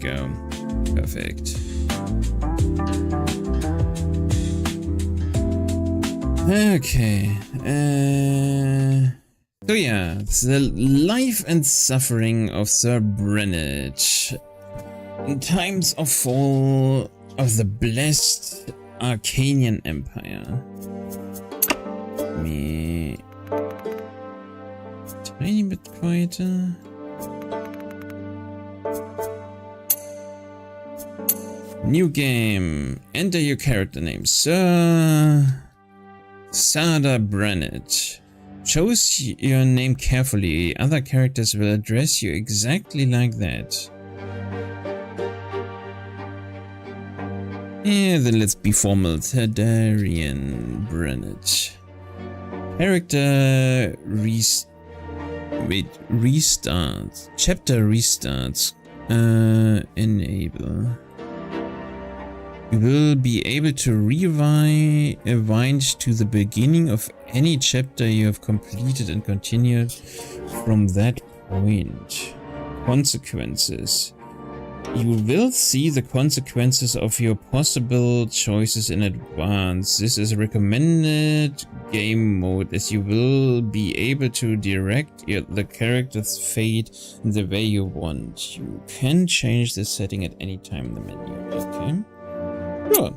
go. Perfect. Okay. So yeah, the life and suffering of Sir Brante in times of fall of the blessed Arcanian Empire. Me tiny bit quieter. New game. Enter your character name. Sir Sada Brante. Choose your name carefully. Other characters will address you exactly like that. Yeah, then let's be formal. Sadarian Sensei. Character restarts. Chapter restarts. Enable. You will be able to rewind to the beginning of any chapter you have completed and continued from that point. Consequences. You will see the consequences of your possible choices in advance. This is a recommended game mode as you will be able to direct the character's fate in the way you want. You can change the setting at any time in the menu. Okay. Sure.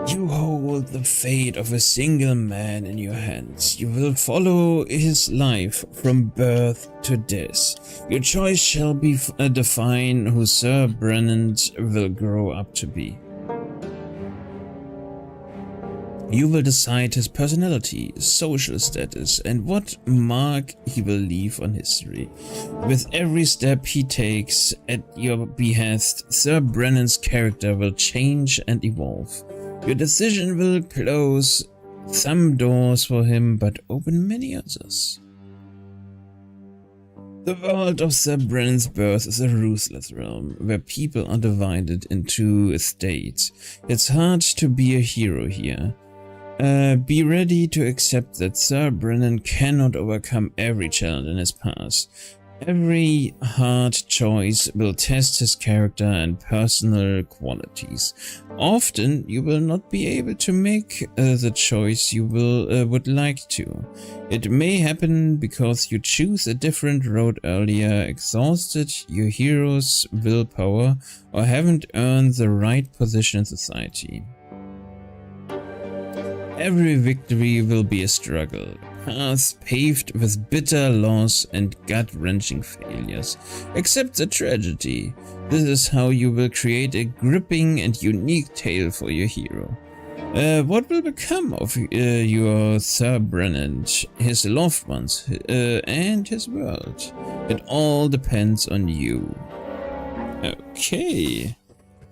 You hold the fate of a single man in your hands. You will follow his life from birth to death. Your choice shall be define who Sir Brante will grow up to be. You will decide his personality, social status, and what mark he will leave on history. With every step he takes at your behest, Sir Brante's character will change and evolve. Your decision will close some doors for him, but open many others. The world of Sir Brante's birth is a ruthless realm, where people are divided into estates. It's hard to be a hero here. Be ready to accept that Sir Brante cannot overcome every challenge in his past. Every hard choice will test his character and personal qualities. Often you will not be able to make the choice you would like to. It may happen because you choose a different road earlier, exhausted your hero's willpower, or haven't earned the right position in society. Every victory will be a struggle, a path paved with bitter loss and gut-wrenching failures. Accept the tragedy. This is how you will create a gripping and unique tale for your hero. What will become of your Sir Brante, his loved ones, and his world? It all depends on you. Okay.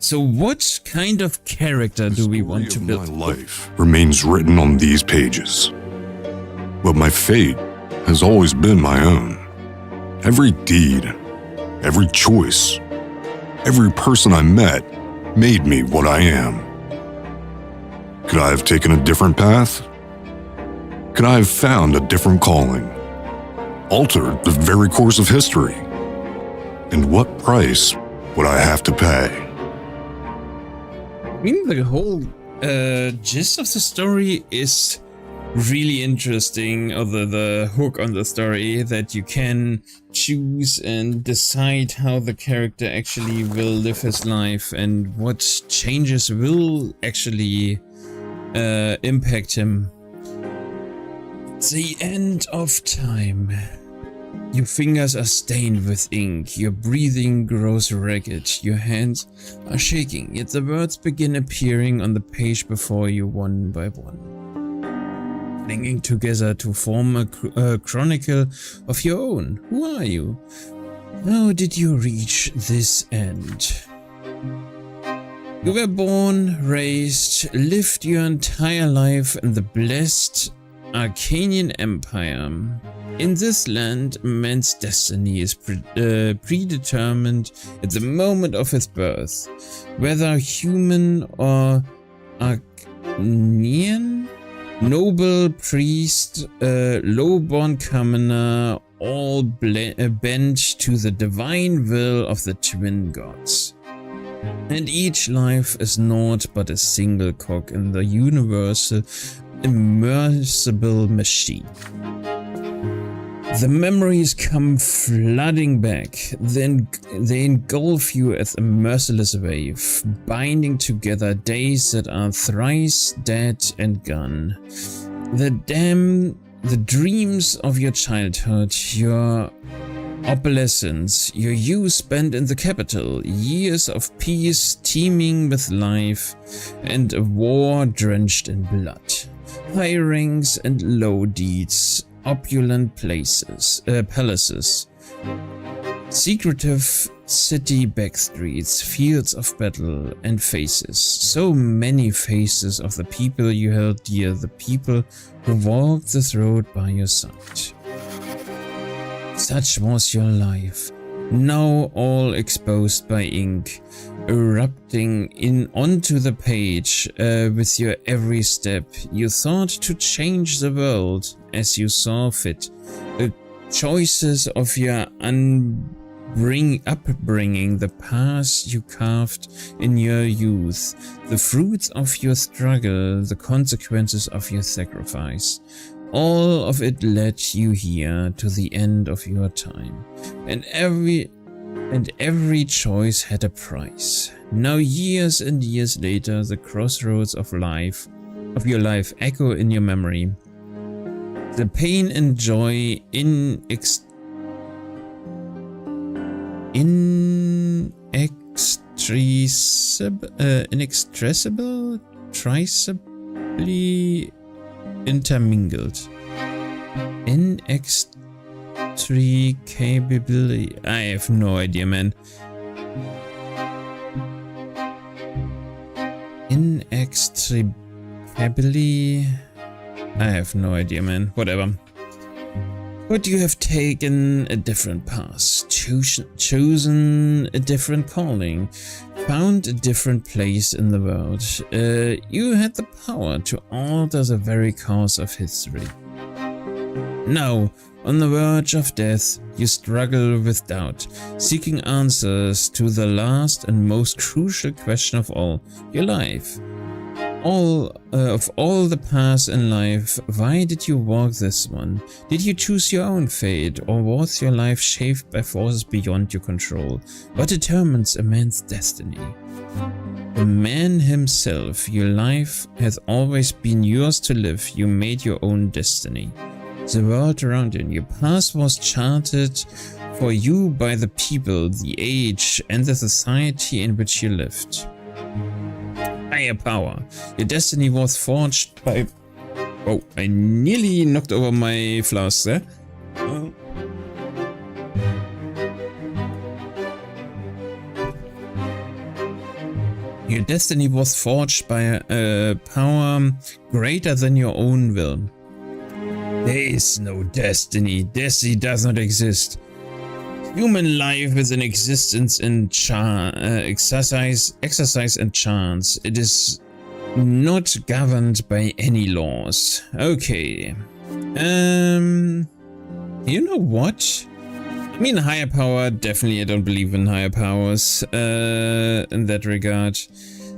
So what kind of character do we want to build? My life remains written on these pages, but my fate has always been my own. Every deed, every choice, every person I met made me what I am. Could I have taken a different path? Could I have found a different calling? Altered the very course of history? And what price would I have to pay? I mean, the whole gist of the story is really interesting, or the hook on the story, that you can choose and decide how the character actually will live his life and what changes will actually impact him. It's the end of time. Your fingers are stained with ink, your breathing grows ragged, your hands are shaking, yet the words begin appearing on the page before you one by one, clinging together to form a chronicle of your own. Who are you? How did you reach this end? You were born, raised, lived your entire life in the blessed Arcanian Empire. In this land, man's destiny is predetermined at the moment of his birth. Whether human or Arcanian, noble, priest, low-born commoner, all bent to the divine will of the twin gods. And each life is naught but a single cog in the universal, immersible machine. The memories come flooding back, then they engulf you as a merciless wave, binding together days that are thrice dead and gone. The dreams of your childhood, your opalescence, your youth spent in the capital, years of peace teeming with life, and a war drenched in blood. High ranks and low deeds, opulent palaces, secretive city backstreets, fields of battle, and faces. So many faces of the people you held dear, the people who walked this road by your side. Such was your life, now all exposed by ink, erupting onto the page with your every step. You thought to change the world as you saw fit. The choices of your upbringing, the paths you carved in your youth, the fruits of your struggle, the consequences of your sacrifice. All of it led you here to the end of your time, and every choice had a price. Now years and years later, the crossroads of your life echo in your memory. The pain and joy inextricably intermingled. Inextricably. I have no idea, man. Inextricably. I have no idea, man. Whatever. But you have taken a different path, chosen a different calling, found a different place in the world. You had the power to alter the very course of history. Now, on the verge of death, you struggle with doubt, seeking answers to the last and most crucial question of all, your life. Of all the paths in life, why did you walk this one? Did you choose your own fate, or was your life shaped by forces beyond your control? What determines a man's destiny? The man himself. Your life has always been yours to live. You made your own destiny. The world around you. Your path was charted for you by the people, the age, and the society in which you lived. Higher power. Your destiny was forged by... Oh, I nearly knocked over my flask there. Your destiny was forged by a power greater than your own will. There is no destiny. Destiny does not exist. Human life is an existence in exercise and chance. It is not governed by any laws. Okay. You know what? I mean, higher power, definitely I don't believe in higher powers in that regard.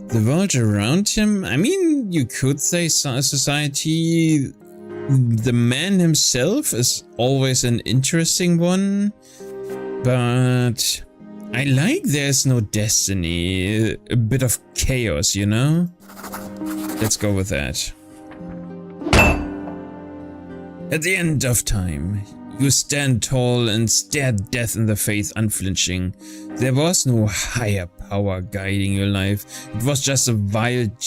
The world around him, I mean, you could say society. The man himself is always an interesting one. But I like there's no destiny, a bit of chaos, you know? Let's go with that. At the end of time, you stand tall and stare death in the face unflinching. There was no higher power guiding your life. It was just a wild,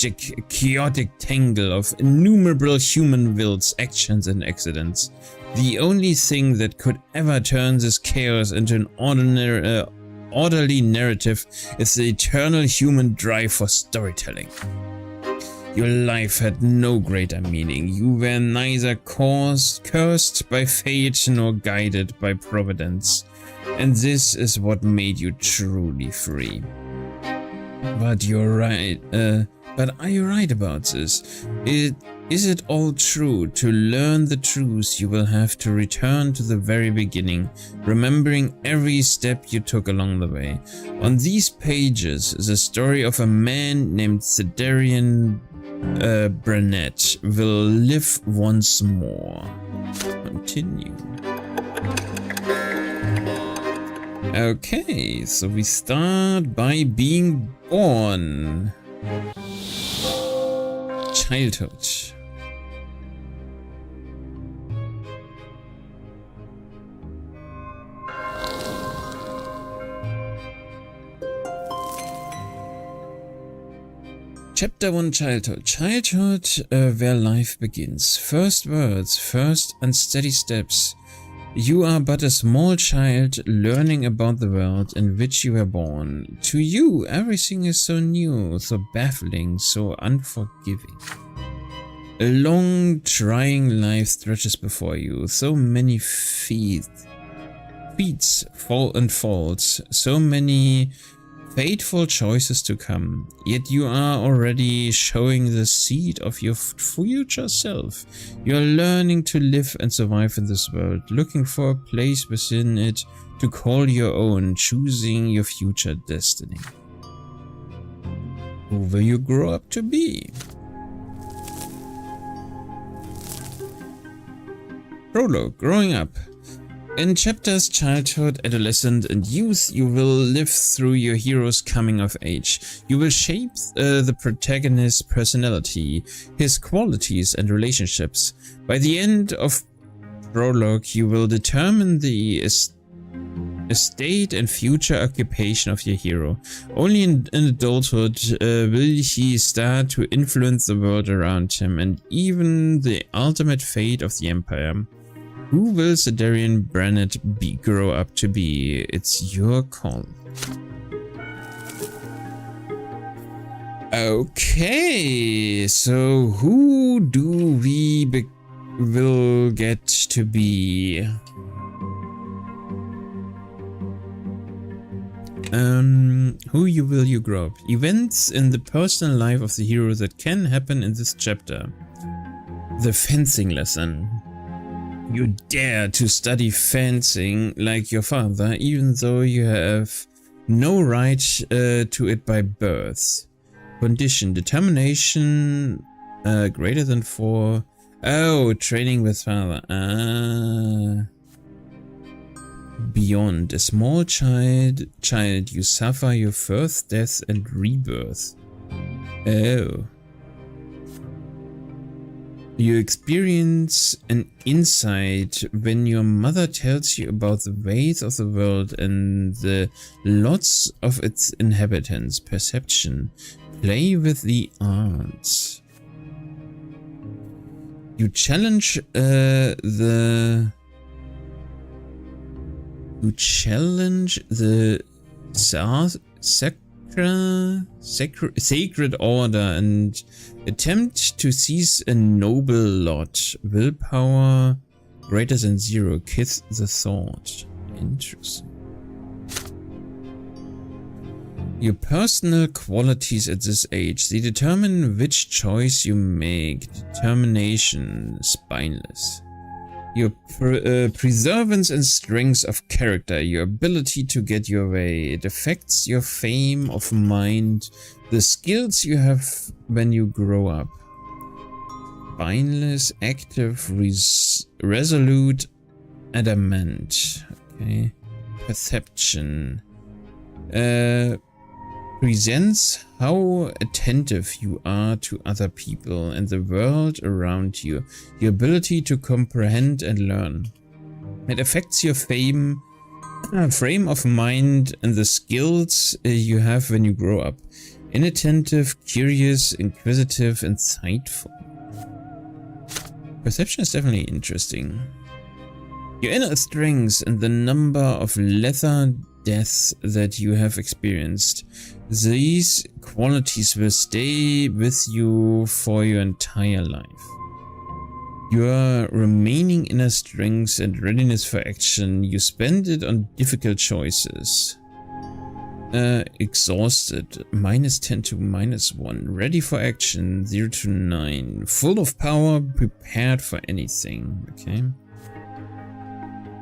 chaotic tangle of innumerable human wills, actions and accidents. The only thing that could ever turn this chaos into an orderly narrative is the eternal human drive for storytelling. Your life had no greater meaning. You were neither cursed by fate nor guided by providence. And this is what made you truly free. But you're right. But are you right about this? Is it all true? To learn the truth, you will have to return to the very beginning, remembering every step you took along the way. On these pages is a story of a man named Sadarian Brante will live once more. Continue. Okay, so we start by being born. Childhood. Chapter 1, Childhood. Childhood, where life begins. First words, first unsteady steps. You are but a small child learning about the world in which you were born. To you, everything is so new, so baffling, so unforgiving. A long, trying life stretches before you. So many feats, fall and faults, so many fateful choices to come, yet you are already showing the seed of your future self. You are learning to live and survive in this world, looking for a place within it to call your own, choosing your future destiny. Who will you grow up to be? Prologue, growing up. In chapters childhood, adolescent, and youth, you will live through your hero's coming of age. You will shape the protagonist's personality, his qualities and relationships. By the end of prologue, you will determine the estate and future occupation of your hero. Only in adulthood will he start to influence the world around him and even the ultimate fate of the Empire. Who will Sadarian Brante grow up to be? It's your call. Okay, so who do we will get to be? Who will you grow up? Events in the personal life of the hero that can happen in this chapter. The fencing lesson. You dare to study fencing like your father, even though you have no right to it by birth. Condition, determination greater than 4. Oh, training with father. Beyond, a small child, you suffer your first death and rebirth. Oh. You experience an insight when your mother tells you about the ways of the world and the lots of its inhabitants. Perception. Play with the arts. You challenge the sacred order and attempt to seize a noble lot. Willpower greater than 0. Kiss the thought. Interesting. Your personal qualities at this age, they determine which choice you make. Determination, spineless. Your perseverance and strength of character, your ability to get your way. It affects your fame of mind, the skills you have when you grow up. Spineless, active, resolute, adamant. Okay. Perception. Presents how attentive you are to other people and the world around you, your ability to comprehend and learn. It affects your frame of mind and the skills you have when you grow up. Inattentive, curious, inquisitive, insightful. Perception is definitely interesting. Your inner strengths and the number of lesser deaths that you have experienced. These qualities will stay with you for your entire life. Your remaining inner strengths and readiness for action, you spend it on difficult choices. Exhausted. -10 to -1. Ready for action. 0 to 9. Full of power. Prepared for anything. Okay.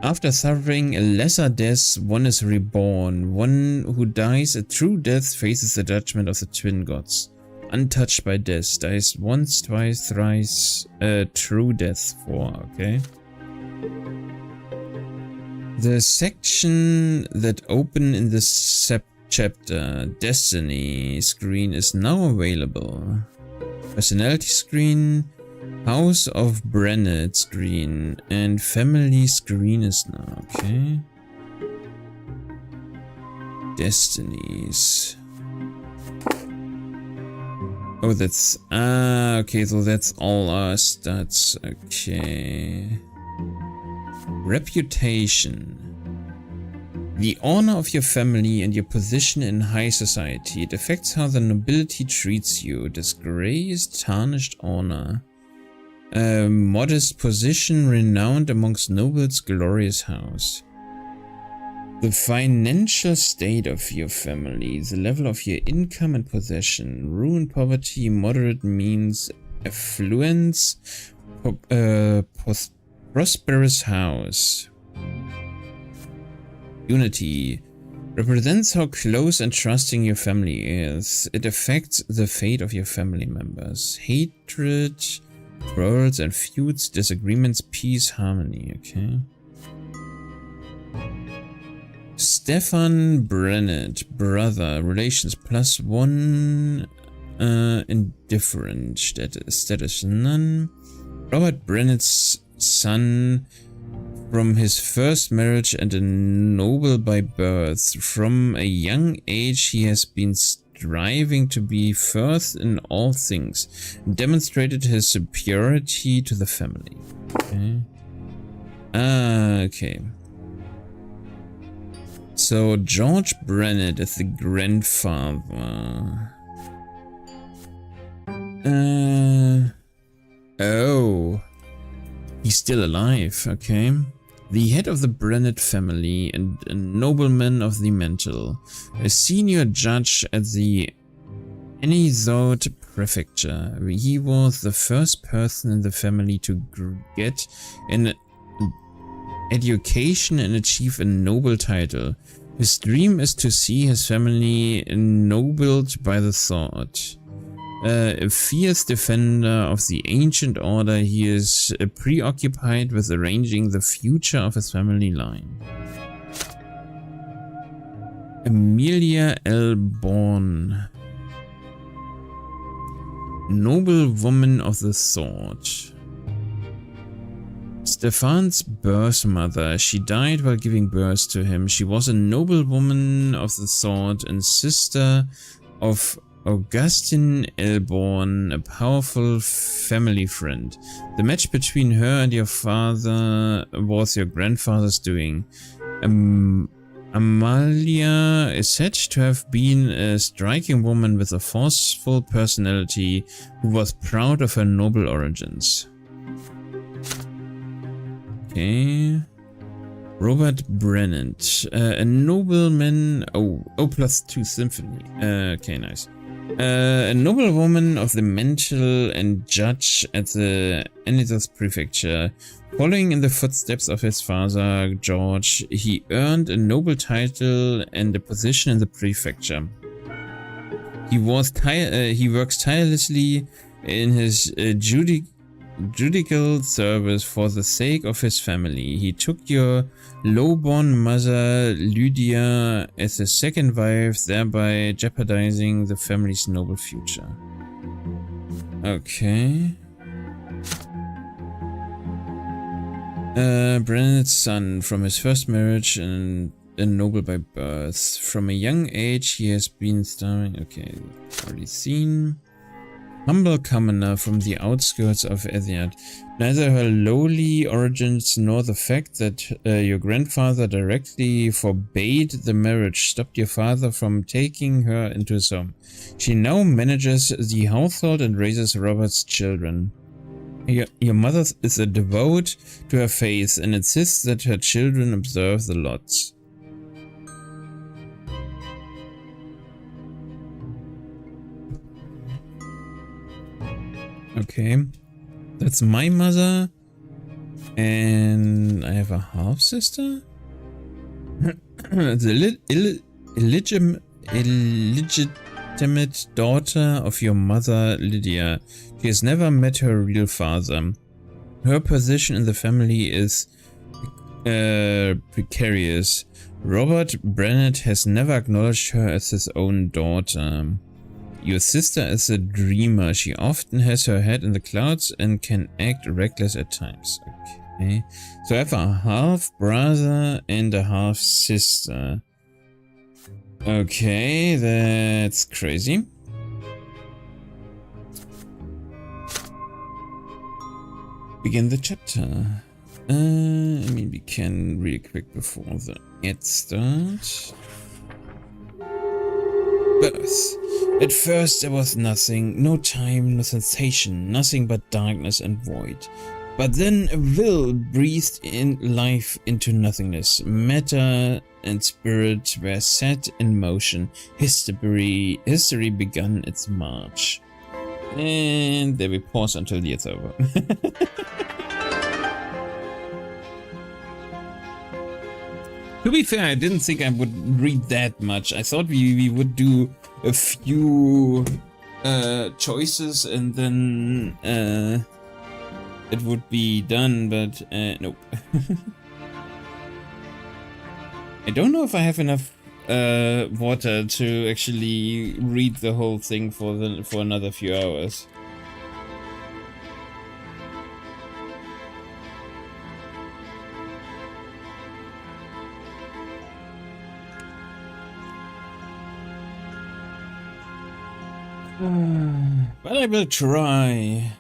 After suffering a lesser death, one is reborn. One who dies a true death faces the judgment of the twin gods. Untouched by death. Dies once, twice, thrice. True death 4. Okay. The section that opened in this chapter, Destiny screen, is now available. Personality screen, House of Brante screen, and Family screen is now, okay. Destinies. Oh, that's, okay, so that's all our stats, okay. Reputation. The honor of your family and your position in high society. It affects how the nobility treats you. Disgrace, tarnished honor. A modest position renowned amongst nobles, glorious house. The financial state of your family. The level of your income and possession. Ruin, poverty, moderate means, affluence, prosperous house. Unity represents how close and trusting your family is. It affects the fate of your family members. Hatred, quarrels and feuds, disagreements, peace, harmony. Okay. Stefan Brennett, brother, relations +1, indifferent, status none. Robert Brennett's son from his first marriage and a noble by birth. From a young age he has been striving to be first in all things, and demonstrated his superiority to the family. Okay. Okay. So George Brennett is the grandfather. Oh. He's still alive, okay. The head of the Brennett family and a nobleman of the mantle, a senior judge at the Anisot prefecture. He was the first person in the family to get an education and achieve a noble title. His dream is to see his family ennobled by the sword. A fierce defender of the ancient order, he is preoccupied with arranging the future of his family line. Amelia L. Bourne, noble woman of the sword. Stefan's birth mother, she died while giving birth to him. She was a noble woman of the sword and sister of Augustine Elborn, a powerful family friend. The match between her and your father was your grandfather's doing. Amalia is said to have been a striking woman with a forceful personality who was proud of her noble origins. Okay. Robert Brennett, a nobleman. Oh, +2 symphony. Okay, nice. A noblewoman of the mantle and judge at the Anisot prefecture. Following in the footsteps of his father, George, he earned a noble title and a position in the prefecture. He works tirelessly in his judicial service for the sake of his family. He took your low-born mother Lydia as a second wife, thereby jeopardizing the family's noble future. Okay. Brennett's son from his first marriage and a noble by birth. From a young age he has been starring. Okay, already seen. Humble commoner from the outskirts of Ethiad. Neither her lowly origins nor the fact that your grandfather directly forbade the marriage stopped your father from taking her into his home. She now manages the household and raises Robert's children. Your mother is a devout to her faith and insists that her children observe the lots. Okay. That's my mother. And I have a half-sister? The illegitimate daughter of your mother, Lydia. She has never met her real father. Her position in the family is precarious. Robert Brante has never acknowledged her as his own daughter. Your sister is a dreamer. She often has her head in the clouds and can act reckless at times. Okay. So I have a half brother and a half sister. Okay, that's crazy. Begin the chapter. I mean, we can really quick before the ad starts. Birth. At first there was nothing, no time, no sensation, nothing but darkness and void. But then a will breathed in life into nothingness. Matter and spirit were set in motion. History began its march. And there we pause until the it's over. To be fair, I didn't think I would read that much. I thought we would do a few choices and then it would be done, but nope. I don't know if I have enough water to actually read the whole thing for another few hours. But I will try.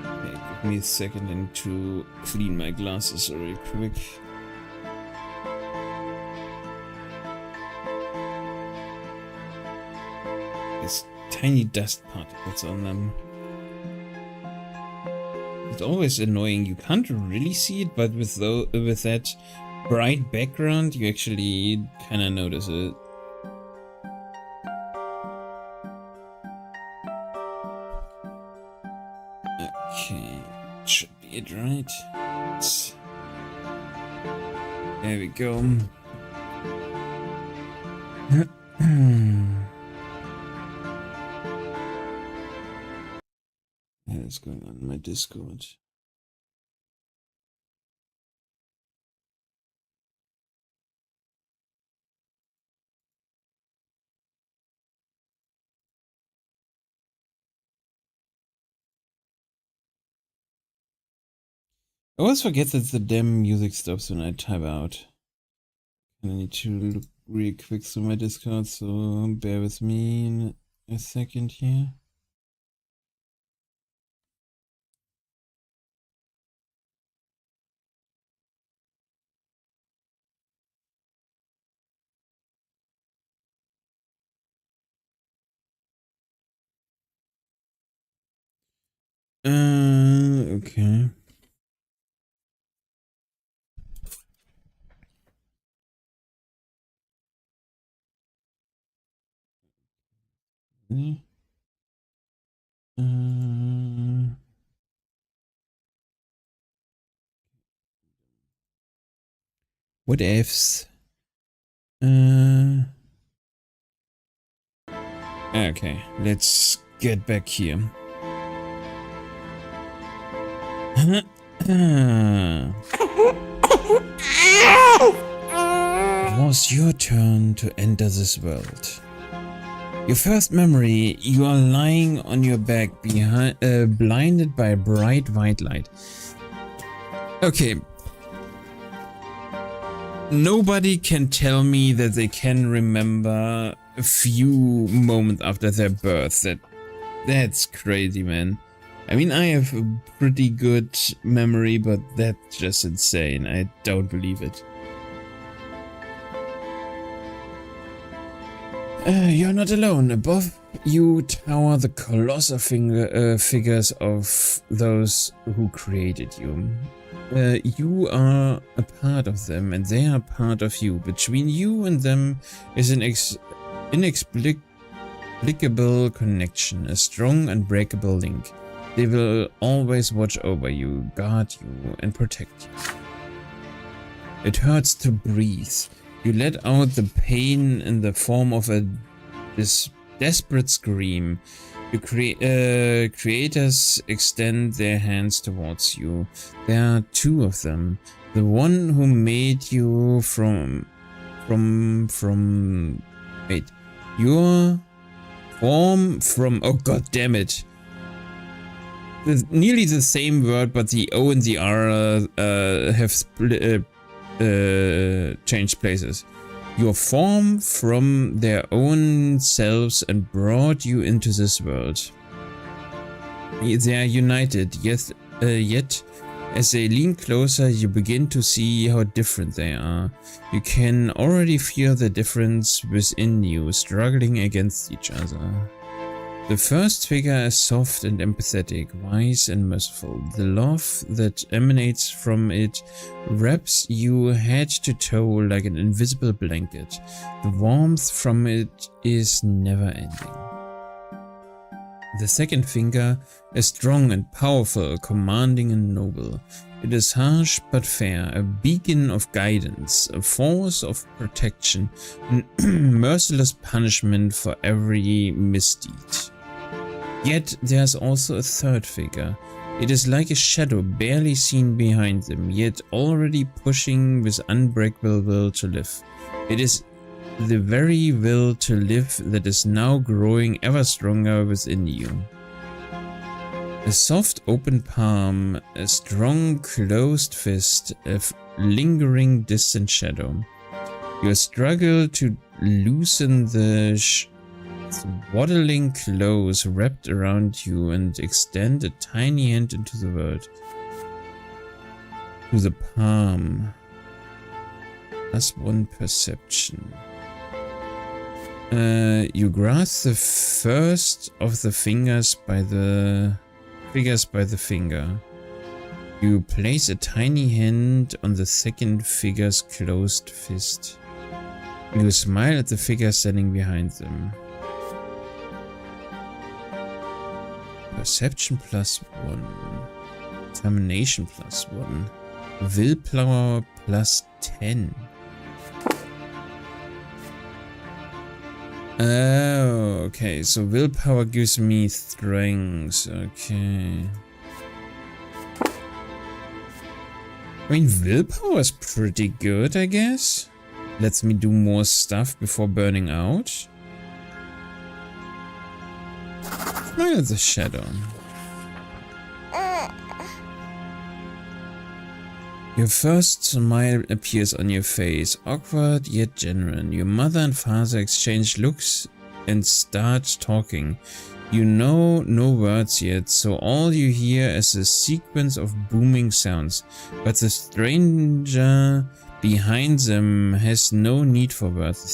Okay, give me a second and to clean my glasses really quick. Tiny dust particles on them. It's always annoying. You can't really see it, but with that bright background, you actually kind of notice it. Okay, should be it, right? There we go. What's going on in my Discord? I always forget that the damn music stops when I type out. And I need to look really quick through my Discord, so bear with me in a second here. Okay. What ifs? Okay, let's get back here. It was your turn to enter this world. Your first memory, you are lying on your back behind, blinded by a bright white light. Okay. Nobody can tell me that they can remember a few moments after their birth. That's crazy, man. I mean, I have a pretty good memory, but that's just insane. I don't believe it. You're not alone. Above you tower the colossal figures of those who created you. You are a part of them, and they are part of you. Between you and them is an inexplicable connection, a strong, unbreakable link. They will always watch over you, guard you, and protect you. It hurts to breathe. You let out the pain in the form of this desperate scream. Your creators extend their hands towards you. There are two of them. The one who made you your form from, oh god damn it. Nearly the same word, but the O and the R have changed places. Your form from their own selves and brought you into this world. They are united, yet as they lean closer, you begin to see how different they are. You can already feel the difference within you, struggling against each other. The first figure is soft and empathetic, wise and merciful. The love that emanates from it wraps you head to toe like an invisible blanket. The warmth from it is never ending. The second finger is strong and powerful, commanding and noble. It is harsh but fair, a beacon of guidance, a force of protection, and merciless punishment for every misdeed. Yet there's also a third figure. It is like a shadow barely seen behind them, yet already pushing with unbreakable will to live. It is the very will to live that is now growing ever stronger within you. A soft open palm, a strong closed fist, a lingering distant shadow. You struggle to loosen the waddling clothes wrapped around you and extend a tiny hand into the world. To the palm. +1 perception. You grasp the first of the figures by the finger. You place a tiny hand on the second figure's closed fist. You smile at the figure standing behind them. Perception +1. Determination +1. Willpower +10. Oh, okay. So willpower gives me strength. Okay. I mean, willpower is pretty good, I guess. Lets me do more stuff before burning out. Look at the shadow. Your first smile appears on your face, awkward yet genuine. Your mother and father exchange looks and start talking. You know no words yet, so all you hear is a sequence of booming sounds. But the stranger behind them has no need for words. The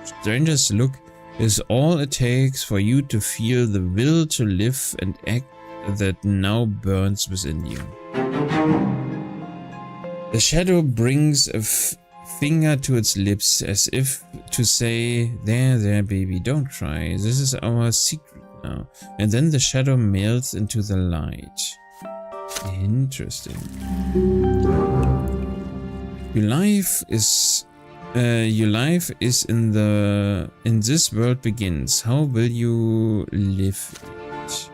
stranger's look is all it takes for you to feel the will to live and act that now burns within you. The shadow brings a finger to its lips as if to say, there, baby, don't cry. This is our secret now. And then the shadow melts into the light. Interesting. Your life is in this world begins. How will you live it?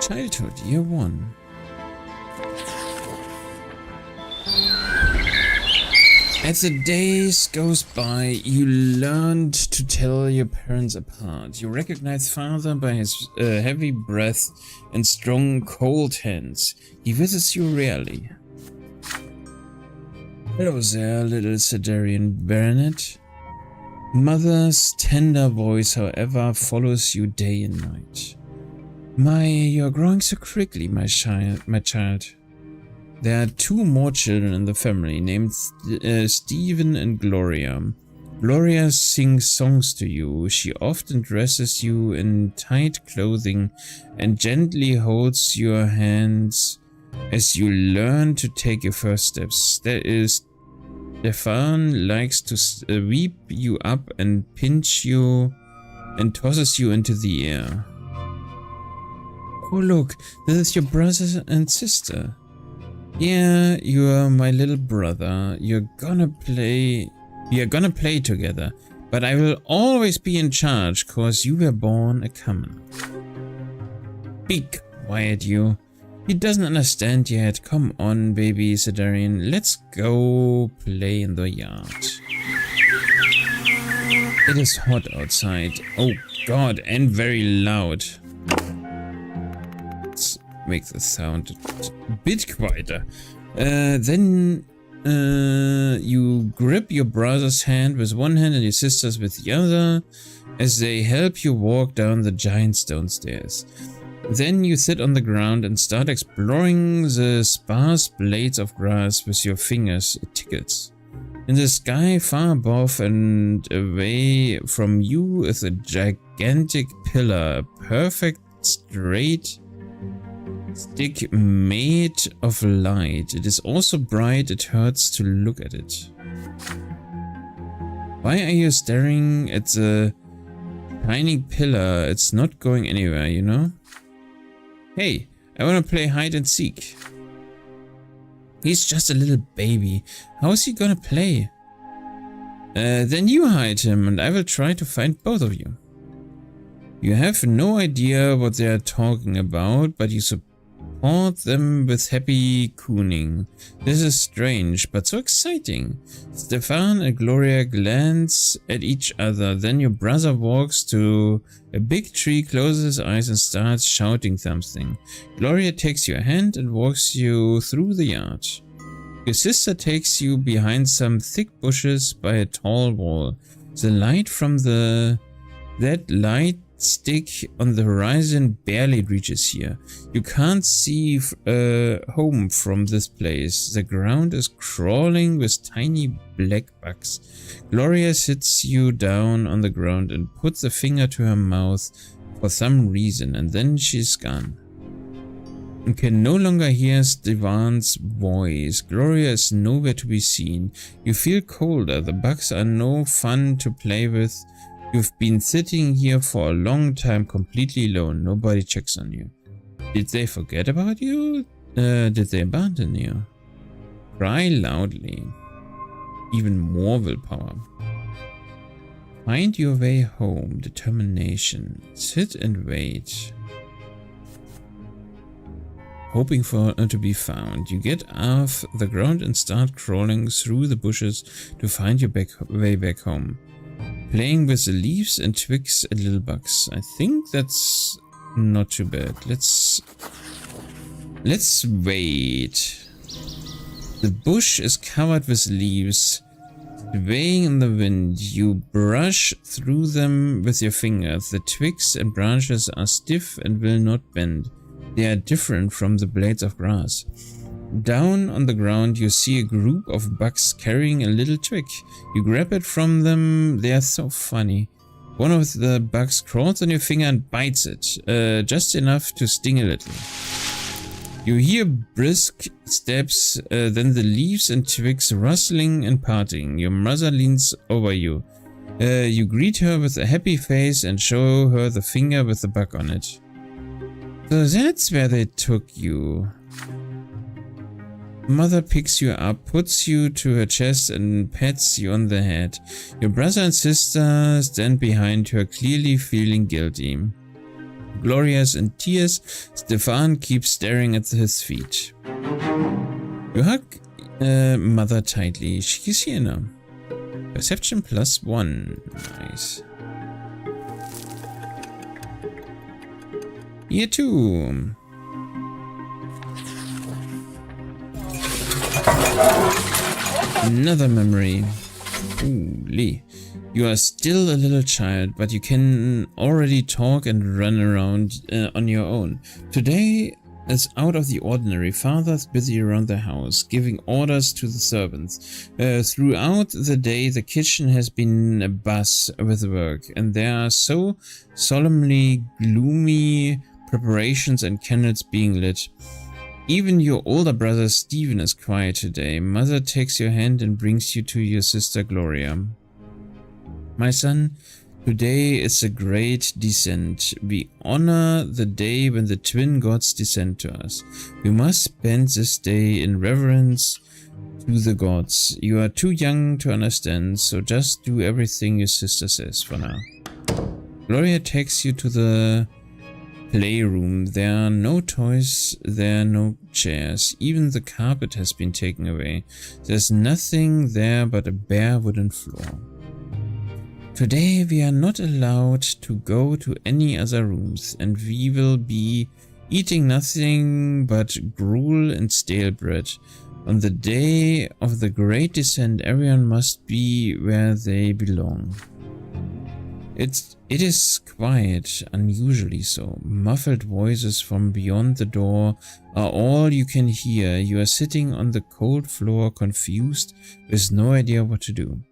Childhood, year 1. As the days goes by, you learned to tell your parents apart. You recognize father by his heavy breath and strong cold hands. He visits you rarely. Hello there, little Sadarian Baronet. Mother's tender voice, however, follows you day and night. You're growing so quickly, my child. There are 2 more children in the family named Stephen and Gloria. Gloria sings songs to you. She often dresses you in tight clothing and gently holds your hands as you learn to take your first steps. There is Stefan likes to sweep you up and pinch you and tosses you into the air. Oh look, this is your brother and sister. Yeah, you are my little brother. We are gonna play together, but I will always be in charge cause you were born a common. Be quiet, you. He doesn't understand yet. Come on, baby Sadarian. Let's go play in the yard. It is hot outside. Oh god, and very loud. Let's make the sound a bit quieter. Then you grip your brother's hand with one hand and your sister's with the other as they help you walk down the giant stone stairs. Then you sit on the ground and start exploring the sparse blades of grass with your fingers. It tickles. In the sky far above and away from you is a gigantic pillar, a perfect straight stick made of light. It is also bright, it hurts to look at it. Why are you staring at the tiny pillar? It's not going anywhere, you know? Hey, I wanna play hide and seek. He's just a little baby. How is he gonna play? Then you hide him and I will try to find both of you. You have no idea what they are talking about, but you support them with happy cooning. This is strange, but so exciting. Stefan and Gloria glance at each other. Then your brother walks to a big tree, closes his eyes and starts shouting something. Gloria takes your hand and walks you through the yard. Your sister takes you behind some thick bushes by a tall wall. The light from that light stick on the horizon barely reaches here. You can't see home from this place. The ground is crawling with tiny black bugs. Gloria sits you down on the ground and puts a finger to her mouth for some reason, and then she's gone. You can no longer hear Stefan's voice. Gloria is nowhere to be seen. You feel colder. The bugs are no fun to play with. You've been sitting here for a long time completely alone. Nobody checks on you. Did they forget about you? Did they abandon you? Cry loudly. Even more willpower. Find your way home. Determination. Sit and wait. Hoping for to be found. You get off the ground and start crawling through the bushes to find your way back home. Playing with the leaves and twigs and little bugs. I think that's not too bad. Let's wait. The bush is covered with leaves, swaying in the wind. You brush through them with your fingers. The twigs and branches are stiff and will not bend. They are different from the blades of grass. Down on the ground you see a group of bugs carrying a little twig. You grab it from them. They are so funny. One of the bugs crawls on your finger and bites it, just enough to sting a little. You hear brisk steps, then the leaves and twigs rustling and parting. Your mother leans over you. You greet her with a happy face and show her the finger with the bug on it. So that's where they took you. Mother picks you up, puts you to her chest and pats you on the head. Your brother and sister stand behind her, clearly feeling guilty. Gloria's in tears. Stefan keeps staring at his feet. You hug Mother tightly. She's here now. Perception +1. Nice. Here too. Another memory. Holy. You are still a little child, but you can already talk and run around on your own. Today is out of the ordinary. Father's busy around the house, giving orders to the servants. Throughout the day, the kitchen has been abuzz with work, and there are so solemnly gloomy preparations and candles being lit. Even your older brother Stephen is quiet today. Mother takes your hand and brings you to your sister Gloria. My son, today is a great descent. We honor the day when the twin gods descend to us. We must spend this day in reverence to the gods. You are too young to understand, so just do everything your sister says for now. Gloria takes you to the playroom. There are no toys, there are no chairs. Even the carpet has been taken away. There's nothing there but a bare wooden floor. Today we are not allowed to go to any other rooms, and we will be eating nothing but gruel and stale bread. On the day of the great descent, everyone must be where they belong. It is quiet, unusually so. Muffled voices from beyond the door are all you can hear. You are sitting on the cold floor, confused, with no idea what to do.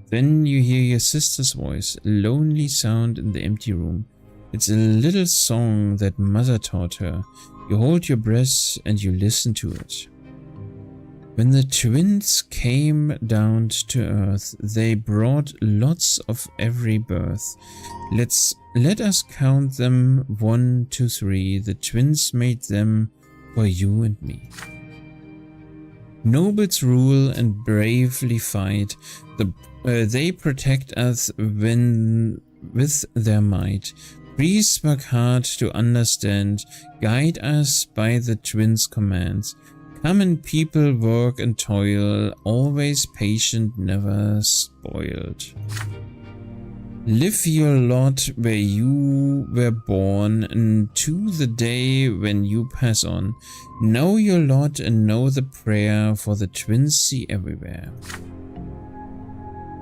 Then you hear your sister's voice, a lonely sound in the empty room. It's a little song that Mother taught her. You hold your breath and you listen to it. When the twins came down to earth, they brought lots of every birth. Let us count them 1, 2, 3. The twins made them for you and me. Nobles rule and bravely fight. They protect us with their might. Priests work hard to understand, guide us by the twins' commands. Common people work and toil, always patient, never spoiled. Live your lot where you were born, and to the day when you pass on. Know your lot and know the prayer, for the twins see everywhere.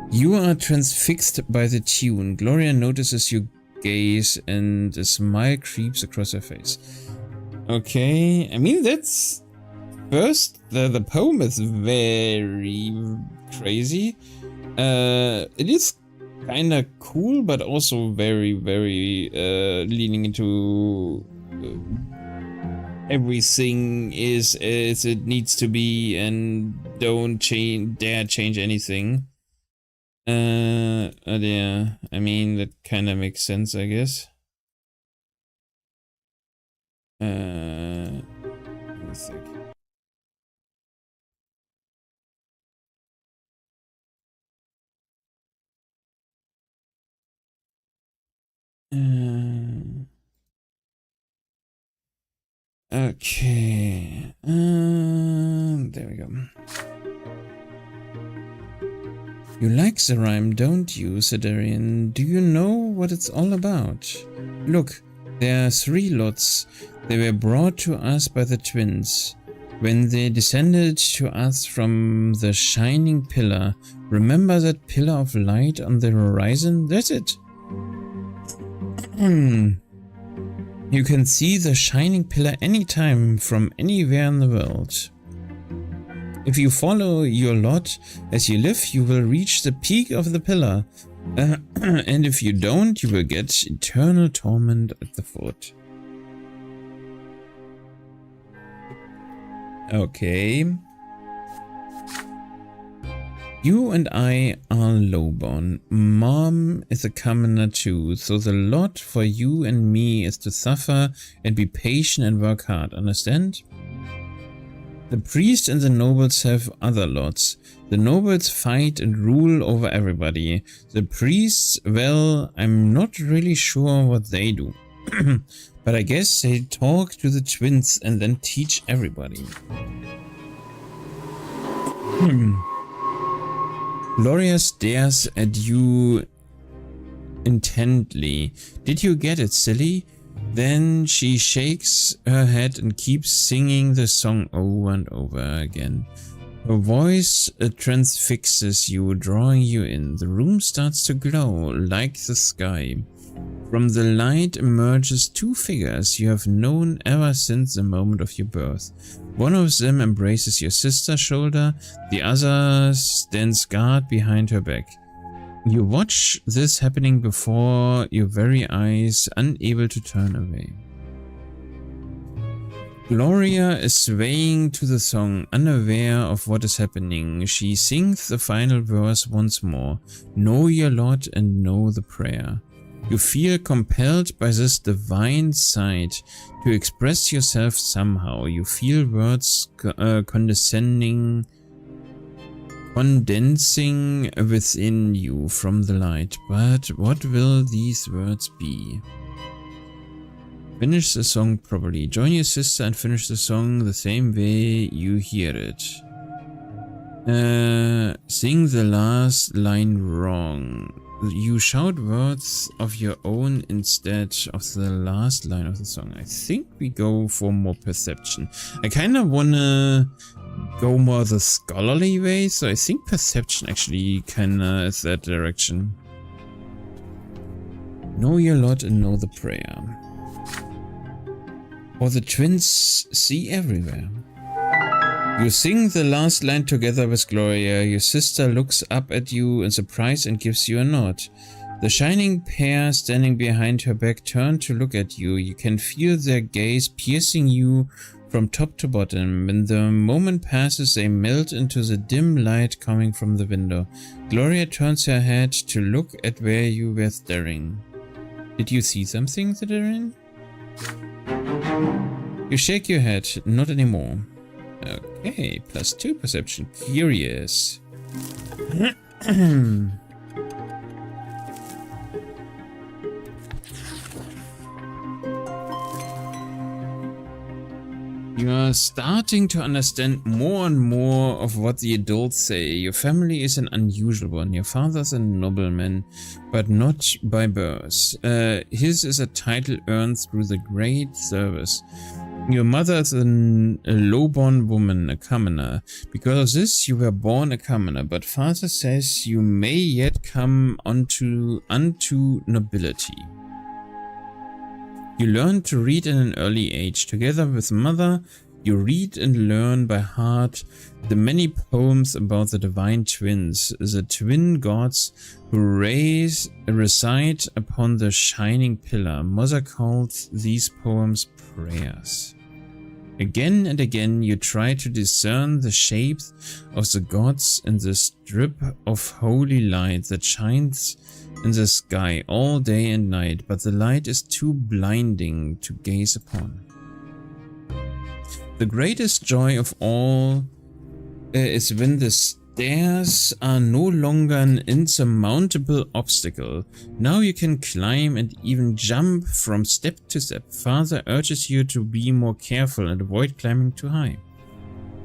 You are transfixed by the tune. Gloria notices your gaze and a smile creeps across her face. Okay, I mean that's... First, the poem is very crazy. It is kind of cool, but also very, very leaning into everything is as it needs to be, and don't dare change anything. Yeah, I mean that kind of makes sense, I guess. Let me think. Okay. There we go. You like the rhyme, don't you, Sadarian? Do you know what it's all about? Look, there are 3 lots. They were brought to us by the twins. When they descended to us from the shining pillar. Remember that pillar of light on the horizon? That's it. You can see the shining pillar anytime from anywhere in the world. If you follow your lot as you live, you will reach the peak of the pillar. And if you don't, you will get eternal torment at the foot. Okay. You and I are lowborn. Mom is a commoner too, so the lot for you and me is to suffer and be patient and work hard, understand? The priests and the nobles have other lots. The nobles fight and rule over everybody. The priests, well, I'm not really sure what they do. But I guess they talk to the twins and then teach everybody. Gloria stares at you intently. Did you get it, silly? Then she shakes her head and keeps singing the song over and over again. Her voice transfixes you, drawing you in. The room starts to glow like the sky. From the light emerges two figures you have known ever since the moment of your birth. One of them embraces your sister's shoulder, the other stands guard behind her back. You watch this happening before your very eyes, unable to turn away. Gloria is swaying to the song, unaware of what is happening. She sings the final verse once more. Know your lot and know the prayer. You feel compelled by this divine sight to express yourself somehow. You feel words condensing within you from the light. But what will these words be? Finish the song properly. Join your sister and finish the song the same way you hear it. Sing the last line wrong. You shout words of your own instead of the last line of the song. I think we go for more perception. I kind of want to go more the scholarly way, so I think perception actually kind of is that direction. Know your lot and know the prayer. Or the twins see everywhere. You sing the last line together with Gloria. Your sister looks up at you in surprise and gives you a nod. The shining pair standing behind her back turn to look at you. You can feel their gaze piercing you from top to bottom. When the moment passes, they melt into the dim light coming from the window. Gloria turns her head to look at where you were staring. Did you see something, Sadarian? You shake your head. Not anymore. Okay, +2 perception. Curious. You are starting to understand more and more of what the adults say. Your family is an unusual one. Your father's a nobleman, but not by birth. His is a title earned through the great service. Your mother is a low-born woman, a commoner. Because of this, you were born a commoner, but father says you may yet come unto nobility. You learn to read at an early age. Together with mother, you read and learn by heart the many poems about the divine twins, the twin gods who reside upon the shining pillar. Mother called these poems prayers. Again and again you try to discern the shapes of the gods in the strip of holy light that shines in the sky all day and night, but the light is too blinding to gaze upon. The greatest joy of all is when the stairs are no longer an insurmountable obstacle. Now you can climb and even jump from step to step. Father urges you to be more careful and avoid climbing too high.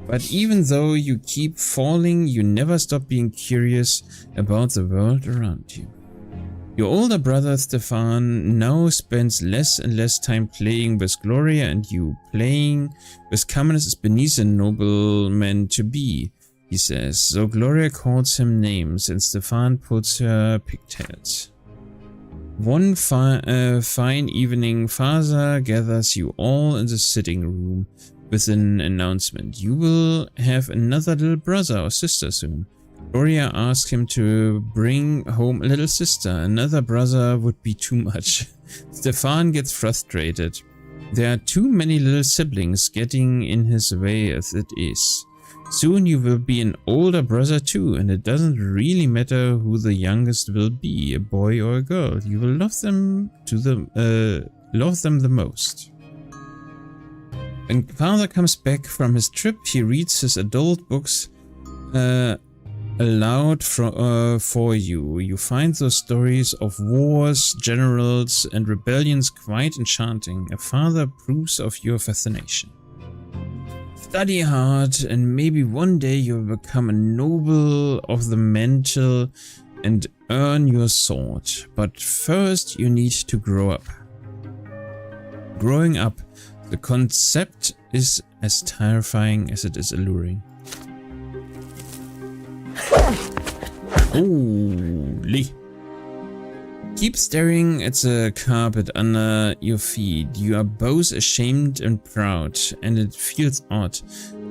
But even though you keep falling, you never stop being curious about the world around you. Your older brother Stefan now spends less and less time playing with Gloria and you. Playing with commoners is beneath a nobleman to be, he says, so Gloria calls him names and Stefan pulls her pigtails. One fine evening, father gathers you all in the sitting room with an announcement. You will have another little brother or sister soon. Gloria asks him to bring home a little sister. Another brother would be too much. Stefan gets frustrated. There are too many little siblings getting in his way as it is. Soon you will be an older brother too, and it doesn't really matter who the youngest will be, a boy or a girl. You will love them the most. When father comes back from his trip, he reads his adult books aloud for you. You find those stories of wars, generals, and rebellions quite enchanting. A father approves of your fascination. Study hard, and maybe one day you'll become a noble of the mantle and earn your sword. But first you need to grow up. Growing up, the concept is as terrifying as it is alluring. Holy. Keep staring at the carpet under your feet. You are both ashamed and proud, and it feels odd.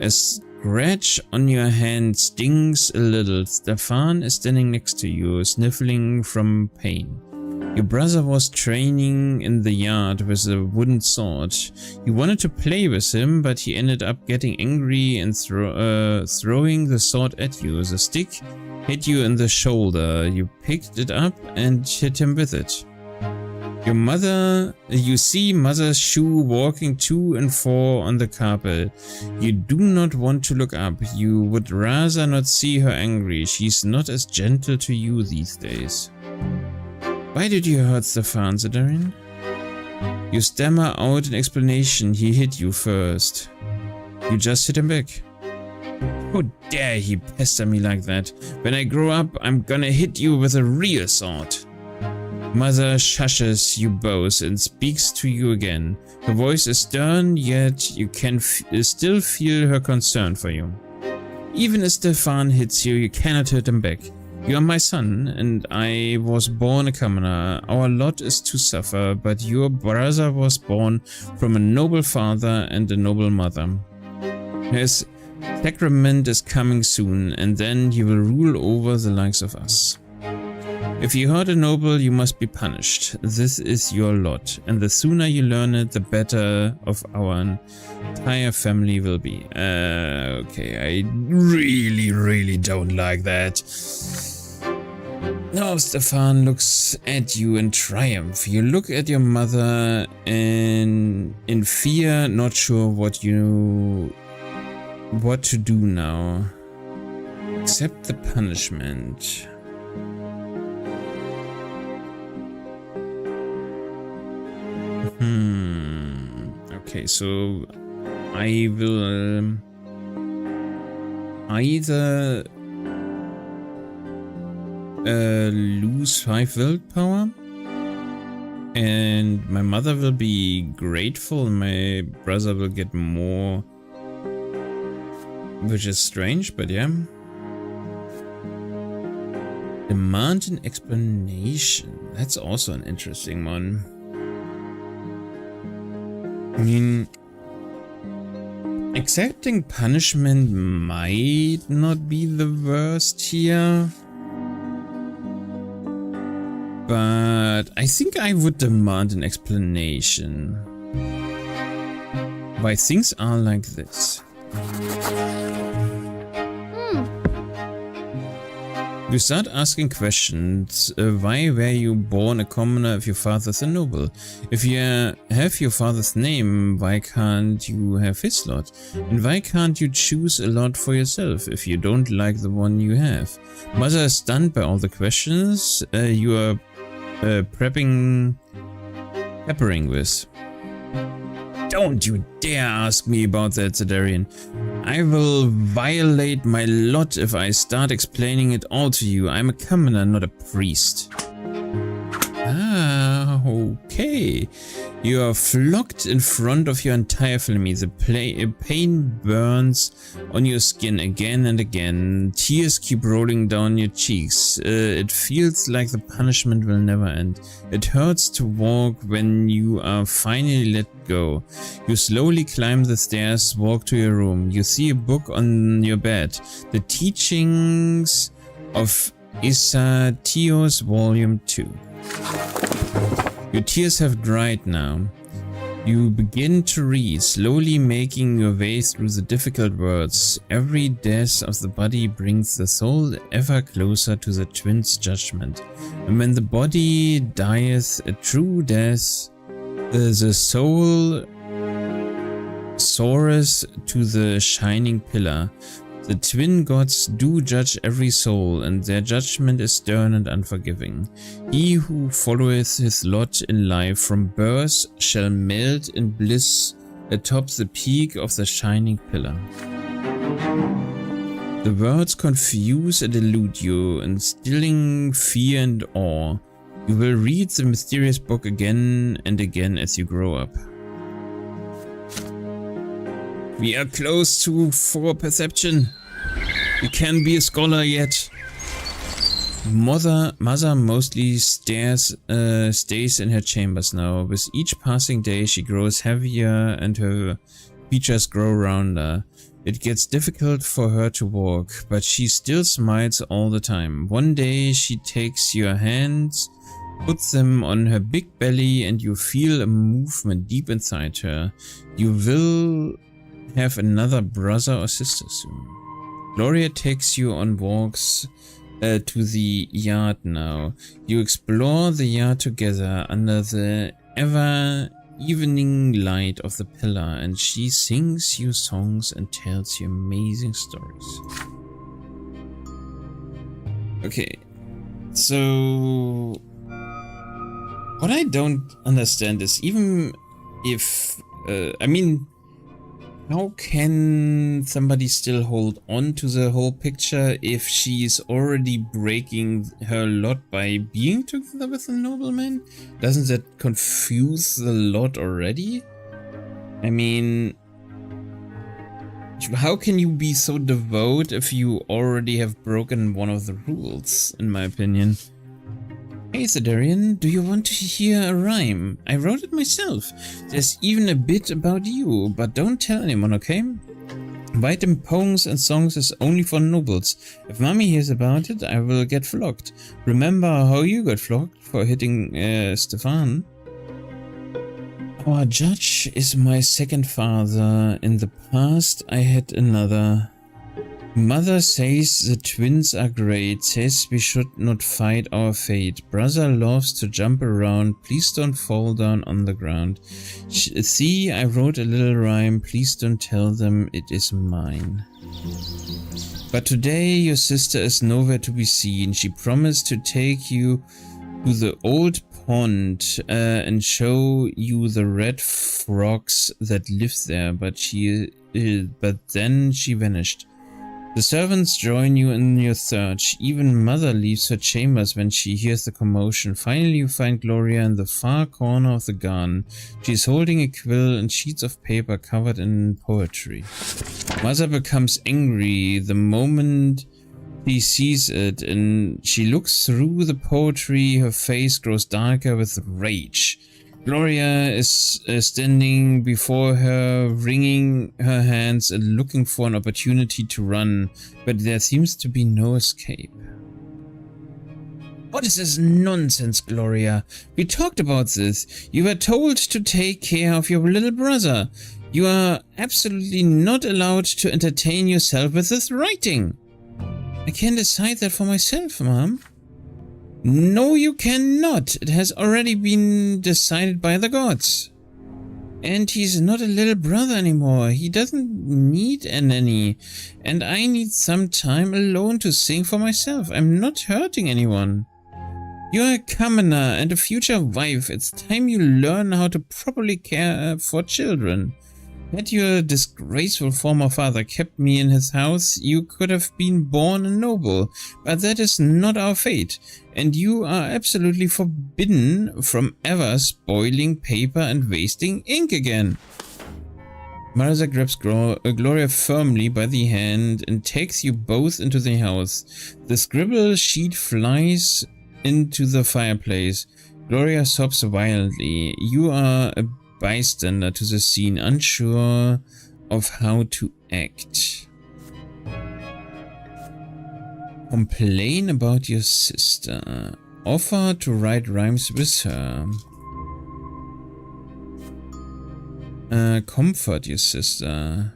A scratch on your hand stings a little. Stefan is standing next to you, sniffling from pain. Your brother was training in the yard with a wooden sword. You wanted to play with him, but he ended up getting angry and throwing the sword at you. The stick hit you in the shoulder. You picked it up and hit him with it. You see mother's shoe walking to and fro on the carpet. You do not want to look up. You would rather not see her angry. She's not as gentle to you these days. Why did you hurt Stefan, Sadarian? You stammer out an explanation. He hit you first. You just hit him back. How dare he pester me like that? When I grow up, I'm gonna hit you with a real sword. Mother shushes you both and speaks to you again. Her voice is stern, yet you can still feel her concern for you. Even if Stefan hits you, you cannot hit him back. You are my son, and I was born a commoner. Our lot is to suffer, but your brother was born from a noble father and a noble mother. His sacrament is coming soon, and then he will rule over the likes of us. If you hurt a noble, you must be punished. This is your lot, and the sooner you learn it, the better of our entire family will be. Okay, I really don't like that. Now Stefan looks at you in triumph. You look at your mother and in fear, not sure what to do now. Accept the punishment. Okay, so I will either lose 5 willpower, and my mother will be grateful, and my brother will get more, which is strange, but yeah. Demand an explanation. That's also an interesting one. I mean, accepting punishment might not be the worst here, but I think I would demand an explanation why things are like this. You start asking questions. Why were you born a commoner if your father's a noble? If you have your father's name, why can't you have his lot? And why can't you choose a lot for yourself if you don't like the one you have? Mother is stunned by all the questions you are peppering with. Don't you dare ask me about that, Sadarian. I will violate my lot if I start explaining it all to you. I'm a commoner, not a priest. Ah, okay. You are flogged in front of your entire family. The pain burns on your skin again and again. Tears keep rolling down your cheeks. It feels like the punishment will never end. It hurts to walk when you are finally let go. You slowly climb the stairs, walk to your room. You see a book on your bed. The Teachings of Isatios, Volume 2. Your tears have dried now. You begin to read, slowly making your way through the difficult words. Every death of the body brings the soul ever closer to the twin's judgment. And when the body dieth a true death, the soul soars to the shining pillar. The twin gods do judge every soul, and their judgment is stern and unforgiving. He who followeth his lot in life from birth shall melt in bliss atop the peak of the shining pillar. The words confuse and elude you, instilling fear and awe. You will read the mysterious book again and again as you grow up. We are close to 4 perception. You can be a scholar yet. Mother mostly stays in her chambers now. With each passing day, she grows heavier and her features grow rounder. It gets difficult for her to walk, but she still smiles all the time. One day, she takes your hands, puts them on her big belly, and you feel a movement deep inside her. You will have another brother or sister soon. Gloria takes you on walks to the yard now. You explore the yard together under the ever-evening light of the pillar, and she sings you songs and tells you amazing stories. Okay, so what I don't understand is, even if, I mean, how can somebody still hold on to the whole picture if she's already breaking her lot by being together with a nobleman? Doesn't that confuse the lot already? I mean, how can you be so devout if you already have broken one of the rules, in my opinion? Hey Sadarian, do you want to hear a rhyme? I wrote it myself. There's even a bit about you, but don't tell anyone, okay? Writing poems and songs is only for nobles. If mommy hears about it, I will get flogged. Remember how you got flogged for hitting Stefan? Our judge is my second father. In the past, I had another. Mother says the twins are great, says we should not fight our fate. Brother loves to jump around, please don't fall down on the ground. See, I wrote a little rhyme, please don't tell them it is mine. But today your sister is nowhere to be seen. She promised to take you to the old pond and show you the red frogs that live there, but then she vanished. The servants join you in your search. Even Mother leaves her chambers when she hears the commotion. Finally, you find Gloria in the far corner of the garden. She is holding a quill and sheets of paper covered in poetry. Mother becomes angry the moment she sees it, and she looks through the poetry. Her face grows darker with rage. Gloria is standing before her, wringing her hands and looking for an opportunity to run, but there seems to be no escape. What is this nonsense, Gloria? We talked about this. You were told to take care of your little brother. You are absolutely not allowed to entertain yourself with this writing. I can decide that for myself, Mom. No, you cannot. It has already been decided by the gods. And he's not a little brother anymore. He doesn't need a nanny. And I need some time alone to sing for myself. I'm not hurting anyone. You're a commoner and a future wife. It's time you learn how to properly care for children. Had your disgraceful former father kept me in his house, you could have been born a noble, but that is not our fate, and you are absolutely forbidden from ever spoiling paper and wasting ink again. Mother grabs Gloria firmly by the hand and takes you both into the house. The scribble sheet flies into the fireplace. Gloria sobs violently. You are a bystander to the scene, unsure of how to act. Complain about your sister. Offer to write rhymes with her. Comfort your sister.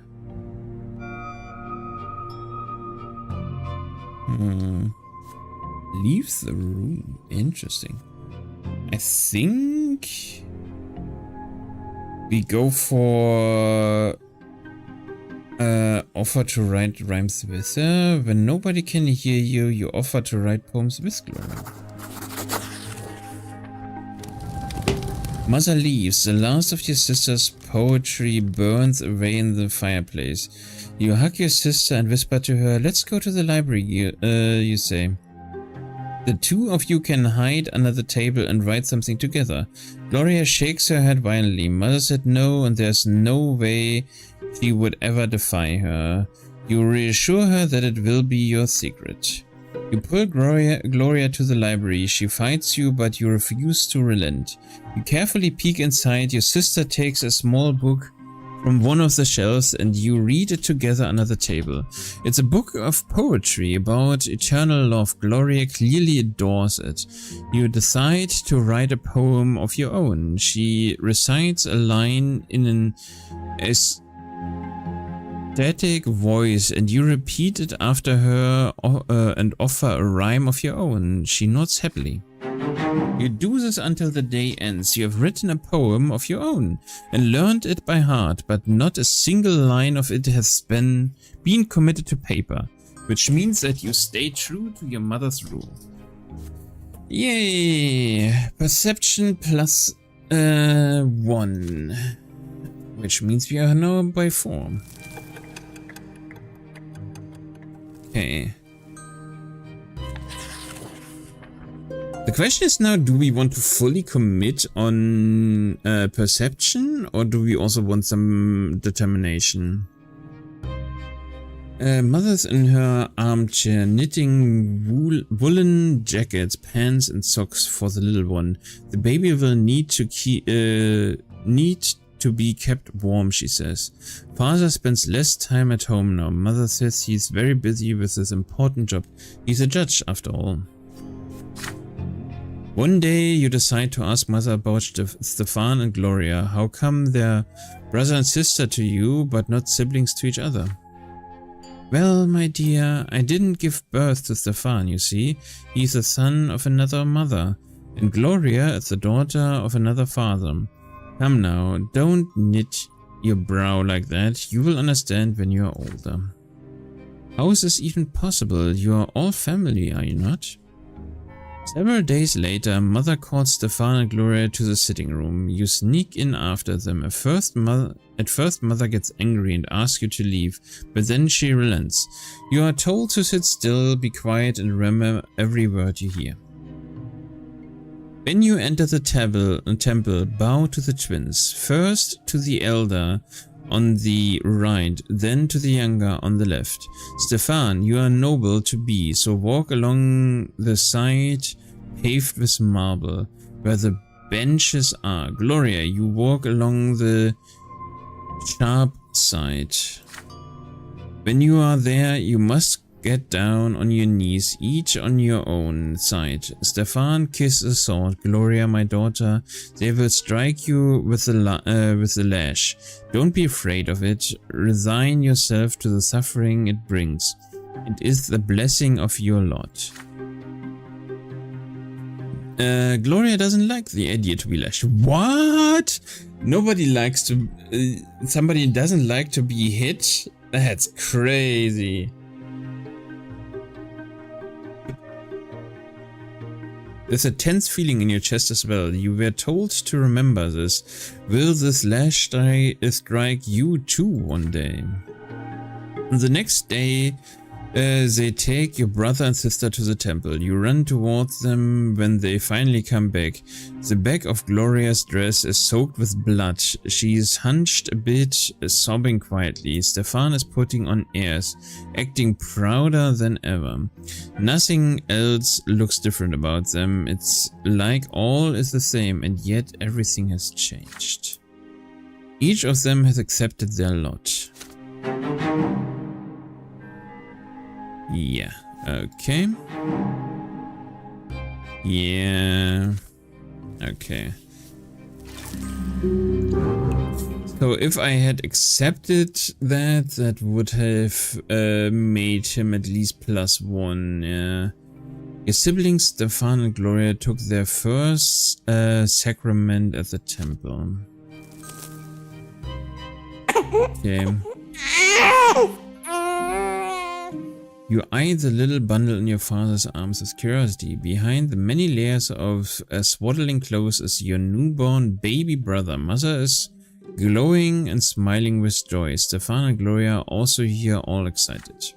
Leave the room. Interesting. I think we go for offer to write rhymes with her. When nobody can hear you, you offer to write poems with Gloria. Mother leaves. The last of your sister's poetry burns away in the fireplace. You hug your sister and whisper to her, "Let's go to the library," you say. The two of you can hide under the table and write something together. Gloria shakes her head violently. Mother said no, and there's no way she would ever defy her. You reassure her that it will be your secret. You pull Gloria to the library. She fights you, but you refuse to relent. You carefully peek inside. Your sister takes a small book from one of the shelves and you read it together under the table. It's a book of poetry about eternal love. Gloria clearly adores it. You decide to write a poem of your own. She recites a line in an ecstatic voice and you repeat it after her and offer a rhyme of your own. She nods happily. You do this until the day ends. You have written a poem of your own and learned it by heart, but not a single line of it has been committed to paper, which means that you stay true to your mother's rule. Yay! Perception plus 1, which means we are now by 4. Okay. The question is now, do we want to fully commit on perception, or do we also want some determination? Mother's in her armchair, knitting woolen jackets, pants and socks for the little one. The baby will need to be kept warm, she says. Father spends less time at home now. Mother says he's very busy with his important job. He's a judge, after all. One day you decide to ask Mother about Stefan and Gloria. How come they're brother and sister to you, but not siblings to each other? Well, my dear, I didn't give birth to Stefan, you see. He's the son of another mother, and Gloria is the daughter of another father. Come now, don't knit your brow like that. You will understand when you are older. How is this even possible? You are all family, are you not? Several days later, Mother calls Stefan and Gloria to the sitting room. You sneak in after them. At first, Mother gets angry and asks you to leave, but then she relents. You are told to sit still, be quiet, and remember every word you hear. When you enter the temple, bow to the twins. First to the elder on the right, then to the younger on the left. Stefan, you are noble to be, so walk along the side paved with marble, where the benches are. Gloria, you walk along the sharp side. When you are there, you must get down on your knees, each on your own side. Stefan, kiss the sword. Gloria, my daughter, they will strike you with the lash. Don't be afraid of it. Resign yourself to the suffering it brings. It is the blessing of your lot. Gloria doesn't like the idea to be lashed. What? Nobody likes to... somebody doesn't like to be hit? That's crazy. There's a tense feeling in your chest as well. You were told to remember this. Will this lash strike you too one day? And the next day, they take your brother and sister to the temple. You run towards them when they finally come back. The back of Gloria's dress is soaked with blood. She is hunched a bit, sobbing quietly. Stefan is putting on airs, acting prouder than ever. Nothing else looks different about them. It's like all is the same, and yet everything has changed. Each of them has accepted their lot. Yeah, okay. Yeah, okay. So if I had accepted that, that would have made him at least +1, yeah. Your siblings Stefan and Gloria took their first sacrament at the temple. Okay. You eye the little bundle in your father's arms with curiosity. Behind the many layers of swaddling clothes is your newborn baby brother. Mother is glowing and smiling with joy. Stefan and Gloria are also here, all excited.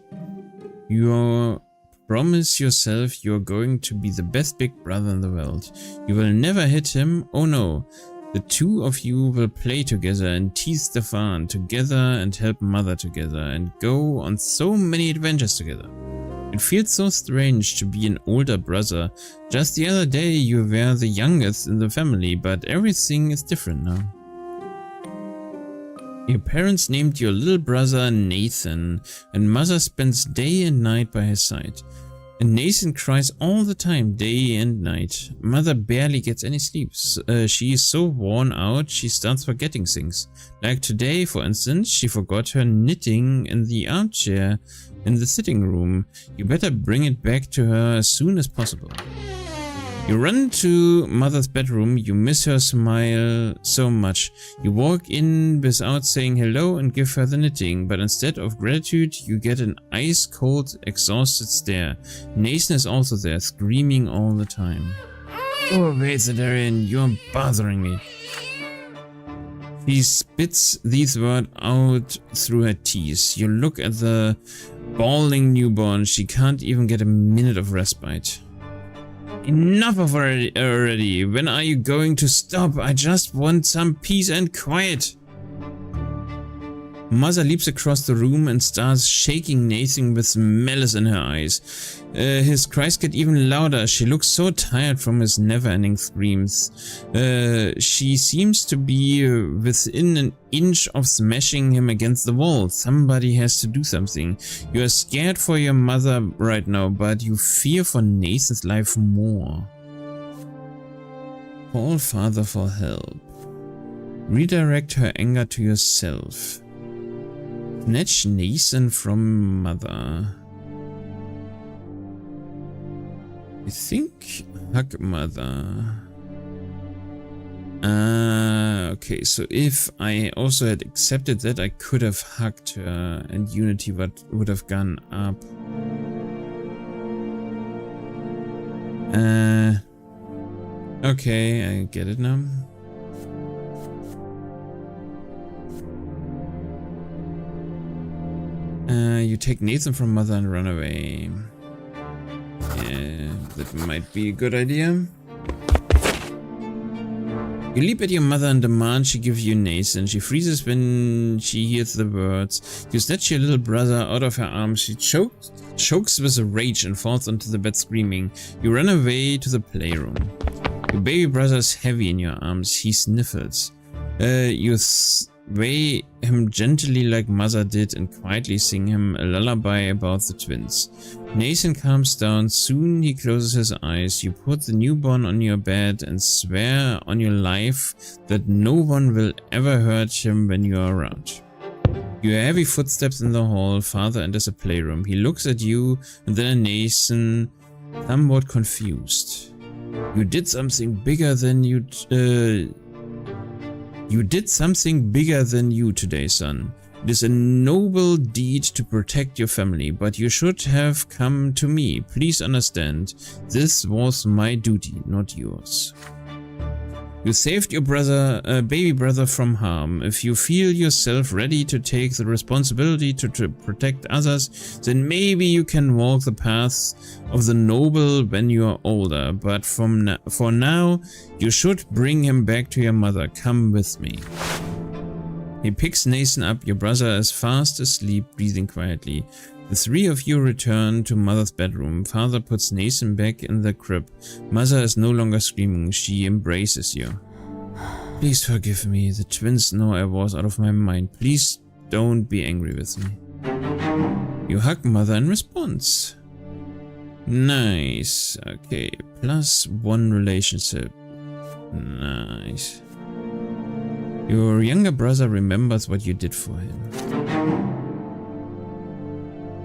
You promise yourself you are going to be the best big brother in the world. You will never hit him. Oh no. The two of you will play together and tease Stefan together and help Mother together and go on so many adventures together. It feels so strange to be an older brother. Just the other day you were the youngest in the family, but everything is different now. Your parents named your little brother Nathan, and mother spends day and night by his side. And Nathan cries all the time, day and night. Mother barely gets any sleep. She is so worn out, she starts forgetting things. Like today, for instance, she forgot her knitting in the armchair in the sitting room. You better bring it back to her as soon as possible. You run to mother's bedroom, you miss her smile so much. You walk in without saying hello and give her the knitting, but instead of gratitude, you get an ice-cold, exhausted stare. Nathan is also there, screaming all the time. Oh, wait, Sadarian, you're bothering me. She spits these words out through her teeth. You look at the bawling newborn, she can't even get a minute of respite. Enough of already. When are you going to stop? I just want some peace and quiet. Mother leaps across the room and starts shaking Nathan with malice in her eyes. His cries get even louder. She looks so tired from his never-ending screams. She seems to be within an inch of smashing him against the wall. Somebody has to do something. You are scared for your mother right now, but you fear for Nathan's life more. Call father for help. Redirect her anger to yourself. Snatch Nathan from mother. I think hug mother. Okay, so if I also had accepted that, I could have hugged her and unity would have gone up. Okay, I get it now. You take Nathan from mother and run away. Yeah, that might be a good idea. You leap at your mother and demand she give you Nathan. She freezes when she hears the words. You snatch your little brother out of her arms. She chokes with rage and falls onto the bed screaming. You run away to the playroom. Your baby brother is heavy in your arms. He sniffles. You sway him gently like mother did and quietly sing him a lullaby about the twins. Nathan calms down. Soon he closes his eyes. You put the newborn on your bed and swear on your life that no one will ever hurt him when you are around. You hear heavy footsteps in the hall. Father enters the playroom. He looks at you and then at Nathan, somewhat confused. You did something bigger than you did something bigger than you today, son. It is a noble deed to protect your family, but you should have come to me. Please understand, this was my duty, not yours. You saved your baby brother from harm. If you feel yourself ready to take the responsibility to protect others, then maybe you can walk the path of the noble when you are older. But for now, you should bring him back to your mother. Come with me. He picks Nathan up. Your brother is fast asleep, breathing quietly. The three of you return to mother's bedroom. Father puts Nathan back in the crib. Mother is no longer screaming. She embraces you. Please forgive me. The twins know I was out of my mind. Please don't be angry with me. You hug mother in response. Nice. Okay, +1 relationship. Nice. Your younger brother remembers what you did for him.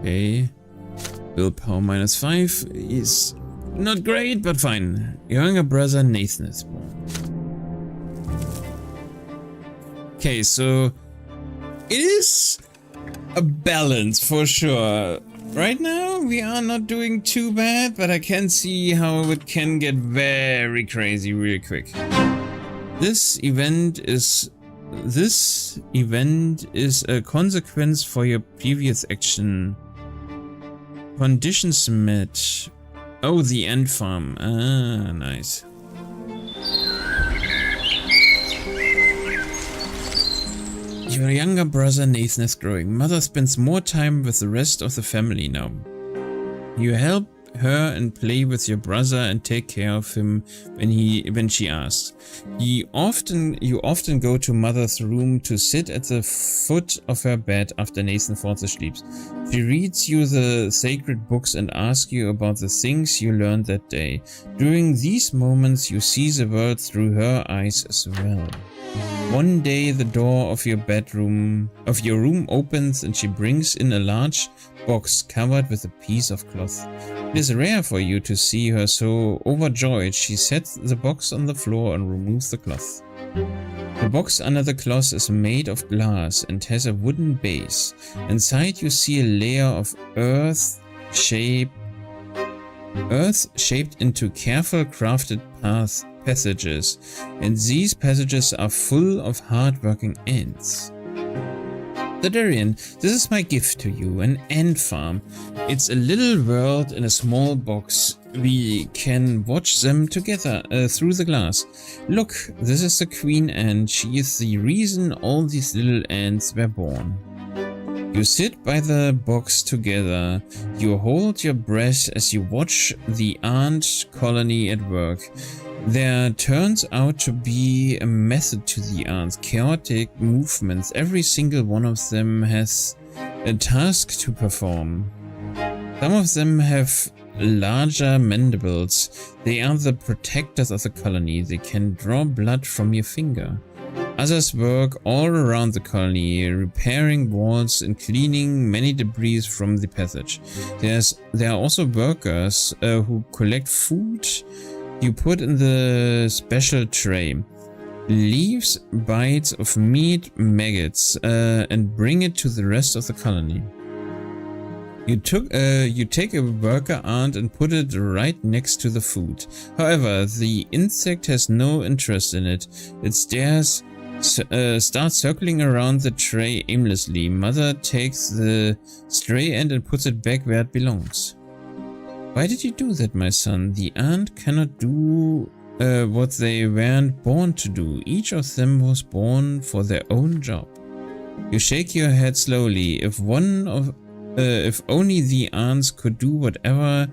Okay. Willpower -5 is not great, but fine. Your younger brother Nathan is born. Okay, so it is a balance for sure. Right now we are not doing too bad, but I can see how it can get very crazy really quick. This event is a consequence for your previous action. Conditions met. Oh, the ant farm. Ah, nice. Your younger brother Nathan is growing. Mother spends more time with the rest of the family now. You help her and play with your brother and take care of him when she asks. You often go to Mother's room to sit at the foot of her bed after Nathan falls asleep. She reads you the sacred books and asks you about the things you learned that day. During these moments, you see the world through her eyes as well. One day the door of your room opens and she brings in a large box covered with a piece of cloth. It is rare for you to see her so overjoyed. She sets the box on the floor and removes the cloth. The box under the cloth is made of glass and has a wooden base. Inside you see a layer of earth shaped into careful crafted passages, and these passages are full of hard-working ants. Sadarian, this is my gift to you, an ant farm. It's a little world in a small box. We can watch them together through the glass. Look, this is the queen ant. She is the reason all these little ants were born. You sit by the box together. You hold your breath as you watch the ant colony at work. There turns out to be a method to the ants, chaotic movements. Every single one of them has a task to perform. Some of them have larger mandibles. They are the protectors of the colony. They can draw blood from your finger. Others work all around the colony, repairing walls and cleaning many debris from the passage. There are also workers who collect food you put in the special tray. Leaves, bites of meat, maggots, and bring it to the rest of the colony. You take a worker ant and put it right next to the food. However, the insect has no interest in it. It starts circling around the tray aimlessly. Mother takes the stray ant and puts it back where it belongs. Why did you do that, my son? The ant cannot do what they weren't born to do. Each of them was born for their own job. You shake your head slowly. If only the ants could do whatever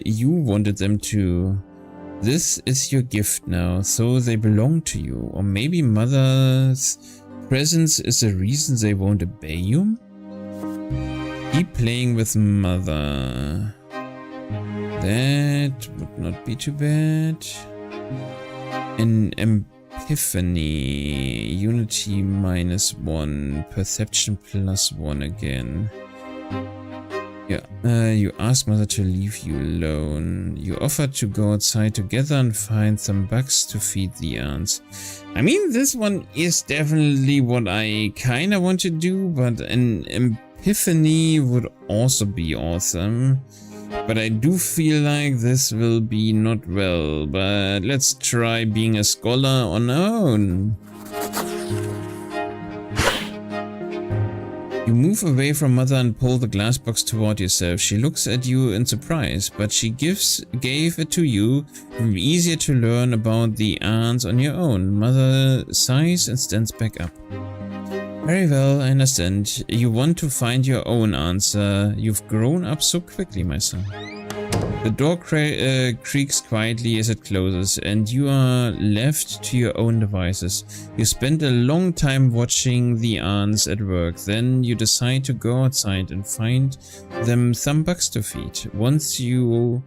you wanted them to. This is your gift now, so they belong to you. Or maybe Mother's presence is the reason they won't obey you? Keep playing with Mother. That would not be too bad. An epiphany. Unity -1. Perception +1 again. Yeah, you ask Mother to leave you alone. You offer to go outside together and find some bugs to feed the ants. I mean, this one is definitely what I kinda want to do, but an epiphany would also be awesome. But I do feel like this will be not well, but let's try being a scholar on our own. You move away from Mother and pull the glass box toward yourself. She looks at you in surprise, but she gave it to you. It will be easier to learn about the ants on your own. Mother sighs and stands back up. Very well, I understand. You want to find your own answer. You've grown up so quickly, my son. The door creaks quietly as it closes, and you are left to your own devices. You spend a long time watching the ants at work. Then you decide to go outside and find them some bugs to feed. Once your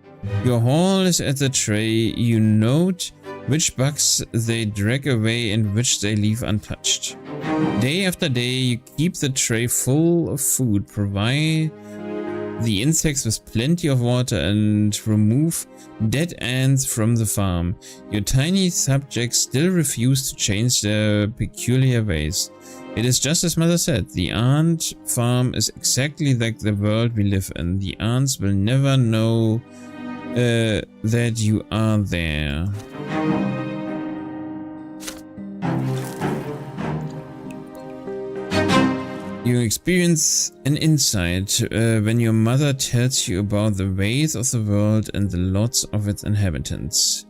haul is at the tray, you note which bugs they drag away and which they leave untouched. Day after day, you keep the tray full of food, provide the insects with plenty of water, and remove dead ants from the farm. Your tiny subjects still refuse to change their peculiar ways. It is just as Mother said, the ant farm is exactly like the world we live in. The ants will never know that you are there. You experience an insight when your mother tells you about the ways of the world and the lots of its inhabitants.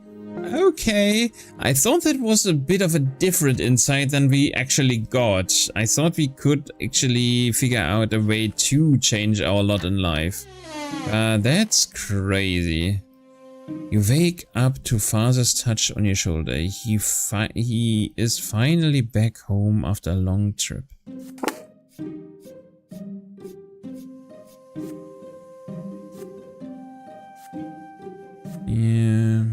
Okay, I thought that was a bit of a different insight than we actually got. I thought we could actually figure out a way to change our lot in life. That's crazy. You wake up to father's touch on your shoulder. He is finally back home after a long trip. Yeah.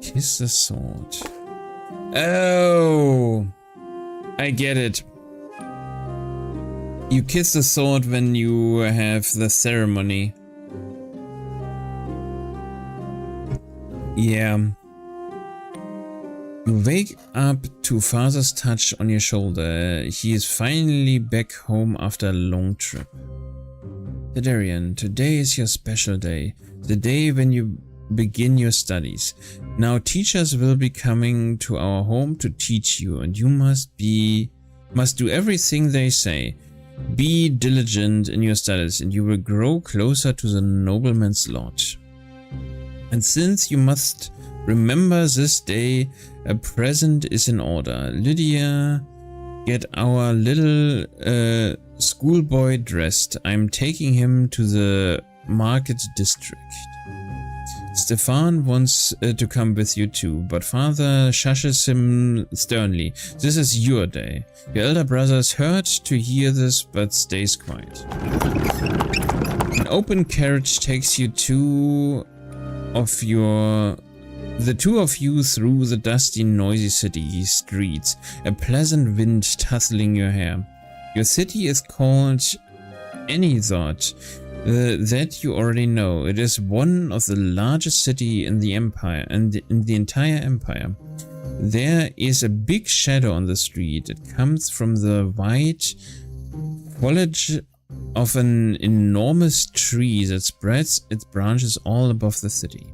Kiss the sword. Oh, I get it. You kiss the sword when you have the ceremony. Yeah. You wake up to father's touch on your shoulder. He is finally back home after a long trip. Sadarian, today is your special day. The day when you begin your studies. Now teachers will be coming to our home to teach you, and you must do everything they say. Be diligent in your studies, and you will grow closer to the nobleman's lodge. And since you must remember this day, a present is in order. Lydia, get our little schoolboy dressed. I'm taking him to the market district. Stefan wants to come with you too, but father shushes him sternly. This is your day. Your elder brother is hurt to hear this, but stays quiet. An open carriage takes you the two of you through the dusty, noisy city streets, a pleasant wind tussling your hair. Your city is called Anythought. That you already know. It is one of the largest cities in the empire and in the entire empire. There is a big shadow on the street. It comes from the white foliage of an enormous tree that spreads its branches all above the city.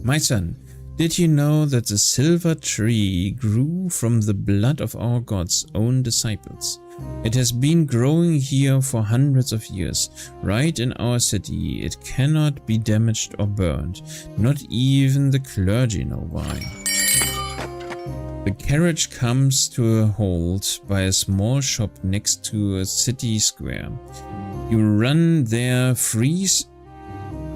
My son, did you know that the silver tree grew from the blood of our God's own disciples? It has been growing here for hundreds of years, right in our city. It cannot be damaged or burned. Not even the clergy know why. The carriage comes to a halt by a small shop next to a city square. You run there, freeze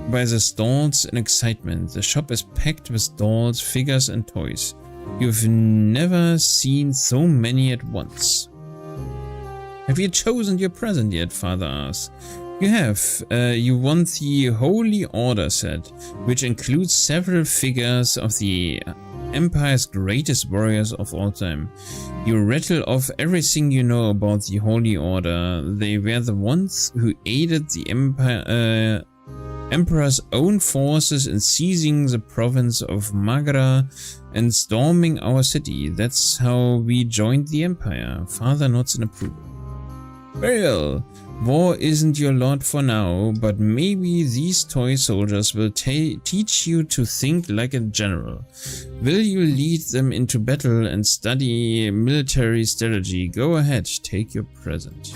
by the stalls in excitement. The shop is packed with dolls, figures and toys. You've never seen so many at once. Have you chosen your present yet? Father asks. You have. You want the Holy Order set, which includes several figures of the Empire's greatest warriors of all time. You rattle off everything you know about the Holy Order. They were the ones who aided the Emperor's own forces in seizing the province of Magra and storming our city. That's how we joined the Empire. Father nods in approval. Very well. War isn't your lot for now, but maybe these toy soldiers will teach you to think like a general. Will you lead them into battle and study military strategy? Go ahead, take your present.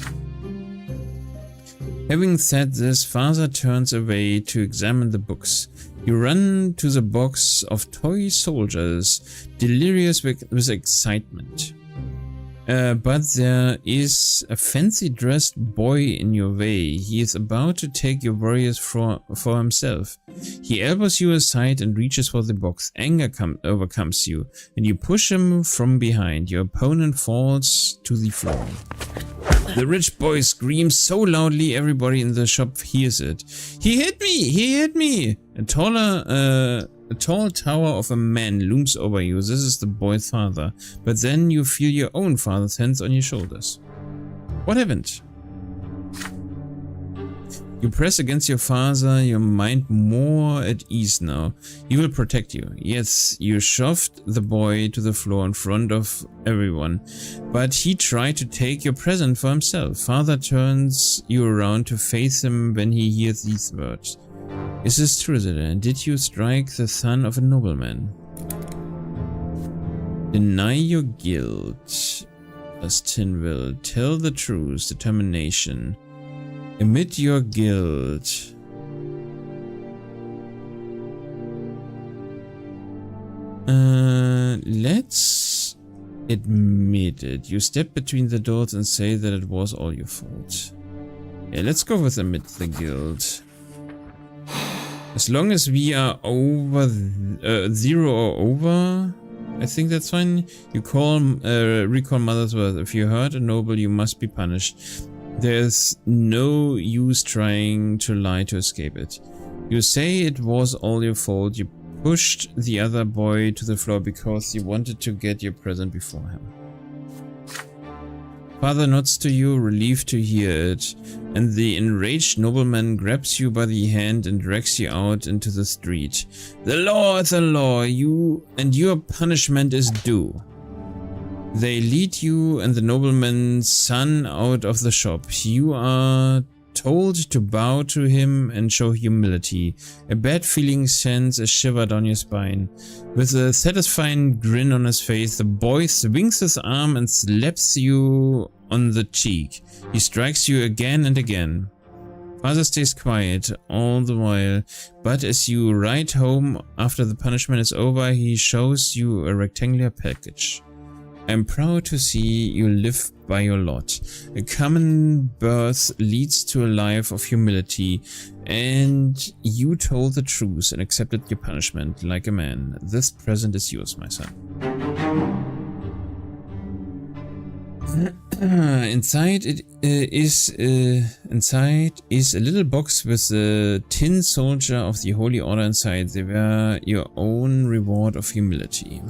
Having said this, father turns away to examine the books. You run to the box of toy soldiers, delirious with excitement. But there is a fancy-dressed boy in your way. He is about to take your warriors for himself. He elbows you aside and reaches for the box. Anger overcomes you, and you push him from behind. Your opponent falls to the floor. The rich boy screams so loudly everybody in the shop hears it. He hit me! He hit me! A tall tower of a man looms over you. This is the boy's father. But then you feel your own father's hands on your shoulders. What happened? You press against your father, your mind more at ease now. He will protect you. Yes, you shoved the boy to the floor in front of everyone. But he tried to take your present for himself. Father turns you around to face him when he hears these words. Is this true, Sada? Did you strike the son of a nobleman? Deny your guilt, as Tinville. Tell the truth, determination. Admit your guilt. Let's Admit it. You step between the doors and say that it was all your fault. Yeah, let's go with admit the guilt. As long as we are over 0 or over, I think that's fine. You recall mother's words. If you hurt a noble, you must be punished. There's no use trying to lie to escape it. You say it was all your fault. You pushed the other boy to the floor because you wanted to get your present before him. Father nods to you, relieved to hear it, and the enraged nobleman grabs you by the hand and drags you out into the street. The law is the law, and your punishment is due. They lead you and the nobleman's son out of the shop. You are told to bow to him and show humility. A bad feeling sends a shiver down your spine. With a satisfying grin on his face, the boy swings his arm and slaps you on the cheek. He strikes you again and again. Father stays quiet all the while, but as you ride home after the punishment is over, he shows you a rectangular package. I'm proud to see you live by your lot. A common birth leads to a life of humility, and you told the truth and accepted your punishment like a man. This present is yours, my son. Inside is a little box with a tin soldier of the Holy Order inside. They were your own reward of humility.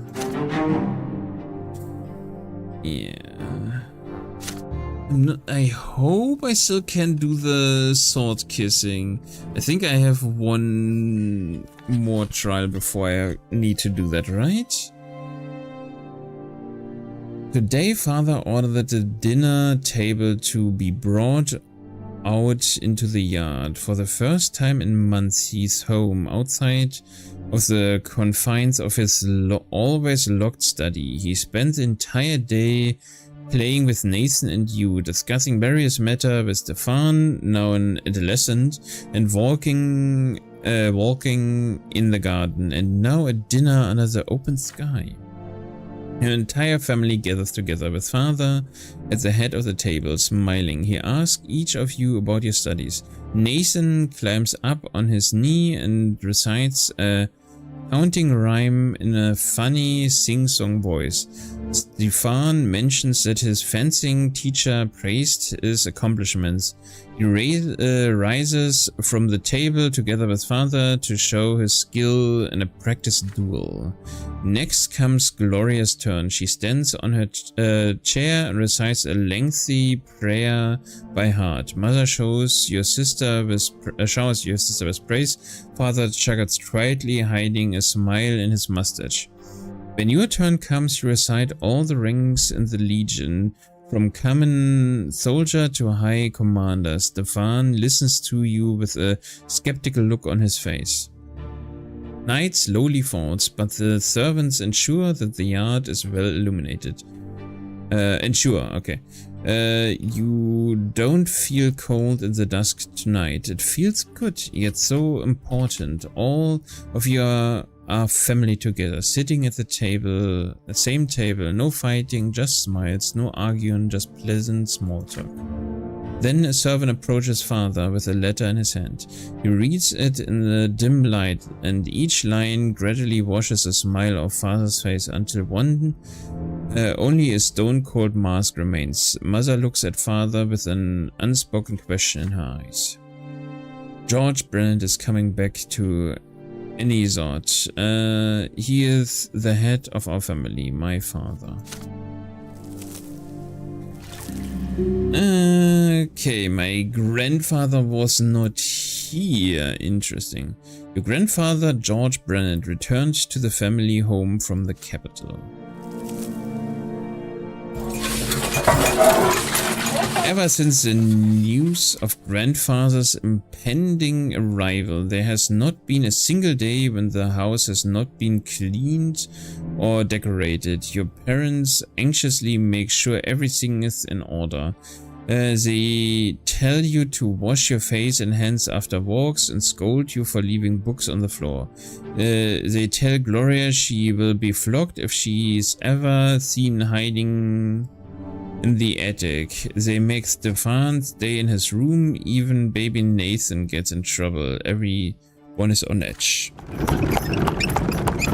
Yeah. I hope I still can do the sword kissing. I think I have one more trial before I need to do that, right? Today, Father ordered the dinner table to be brought out into the yard. For the first time in months, he's home, outside of the confines of his always locked study. He spent the entire day playing with Nathan and you, discussing various matters with Stefan, now an adolescent, and walking in the garden, and now at dinner under the open sky. Your entire family gathers together with Father at the head of the table, smiling. He asks each of you about your studies. Nathan climbs up on his knee and recites a counting rhyme in a funny sing-song voice. Stefan mentions that his fencing teacher praised his accomplishments. He rises from the table together with Father to show his skill in a practice duel. Next comes Gloria's turn. She stands on her chair and recites a lengthy prayer by heart. Mother shows your sister with praise. Father chuckles quietly, hiding a smile in his mustache. When your turn comes, you recite all the ranks in the Legion, from common soldier to high commander. Stefan listens to you with a skeptical look on his face. Night slowly falls, but the servants ensure that the yard is well illuminated. You don't feel cold in the dusk tonight. It feels good, yet so important. All of you are family together, sitting at the same table, no fighting, just smiles, no arguing, just pleasant small talk. Then a servant approaches Father with a letter in his hand. He reads it in the dim light, and each line gradually washes a smile off Father's face until only a stone-cold mask remains. Mother looks at Father with an unspoken question in her eyes. George Brante is coming back to Anisot. He is the head of our family, my father. Okay, my grandfather was not here. Interesting. Your grandfather, George Brante, returned to the family home from the capital. Ever since the news of grandfather's impending arrival, there has not been a single day when the house has not been cleaned or decorated. Your parents anxiously make sure everything is in order. They tell you to wash your face and hands after walks and scold you for leaving books on the floor. They tell Gloria she will be flogged if she is ever seen hiding in the attic. They make Stefan stay in his room. Even baby Nathan gets in trouble. Everyone is on edge.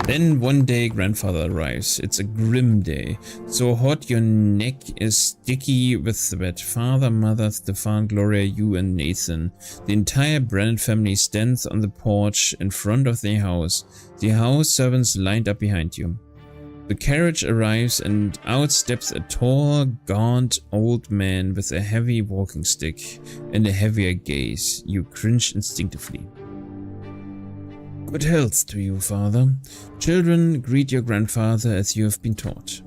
Then one day grandfather arrives. It's a grim day. So hot your neck is sticky with sweat. Father, mother, Stefan, Gloria, you and Nathan. The entire Brante family stands on the porch in front of their house. The house servants lined up behind you. The carriage arrives and out steps a tall, gaunt old man with a heavy walking stick and a heavier gaze. You cringe instinctively. Good health to you, father. Children, greet your grandfather as you have been taught.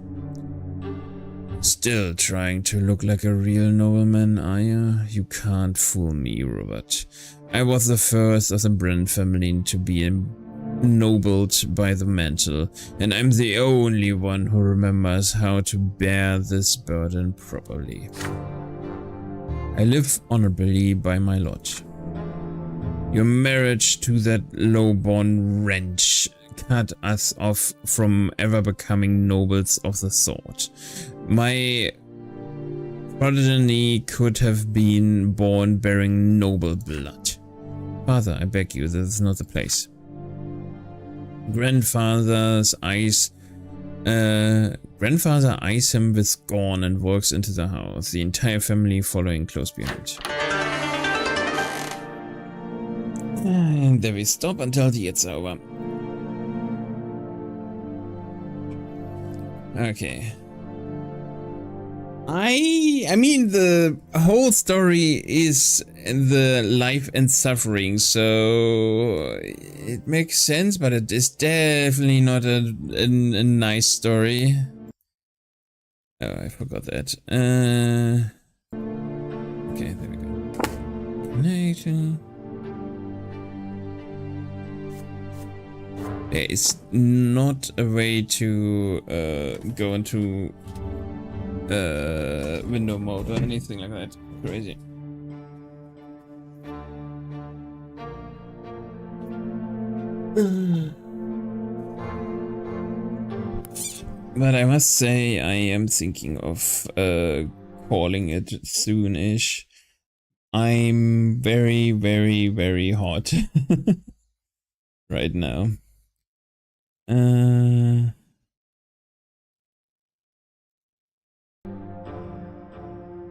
Still trying to look like a real nobleman, are you? You can't fool me, Robert. I was the first of the Brante family to be ennobled by the mantle, and I'm the only one who remembers how to bear this burden properly. I live honorably by my lot. Your marriage to that low-born wretch cut us off from ever becoming nobles of the sword. My progeny could have been born bearing noble blood. Father, I beg you, this is not the place. Grandfather eyes him with scorn and walks into the house, the entire family following close behind. And there we stop until the it's over. Okay. I mean, the whole story is the life and suffering, so it makes sense, but it is definitely not a nice story. Oh, I forgot that. Okay, there we go. Connection. There is not a way to go into window mode or anything like that. Crazy. But I must say, I am thinking of calling it soon-ish. I'm very, very, very hot right now.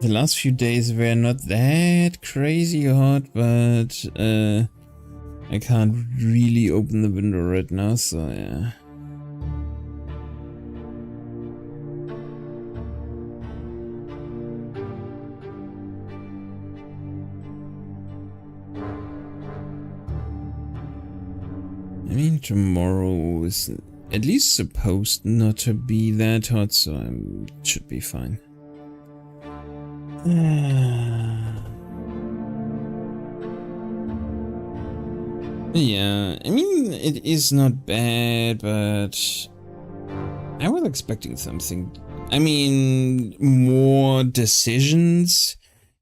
The last few days were not that crazy hot, but I can't really open the window right now, so yeah. I mean, tomorrow is at least supposed not to be that hot, so I should be fine. Yeah, I mean, it is not bad, but I was expecting something. I mean, more decisions.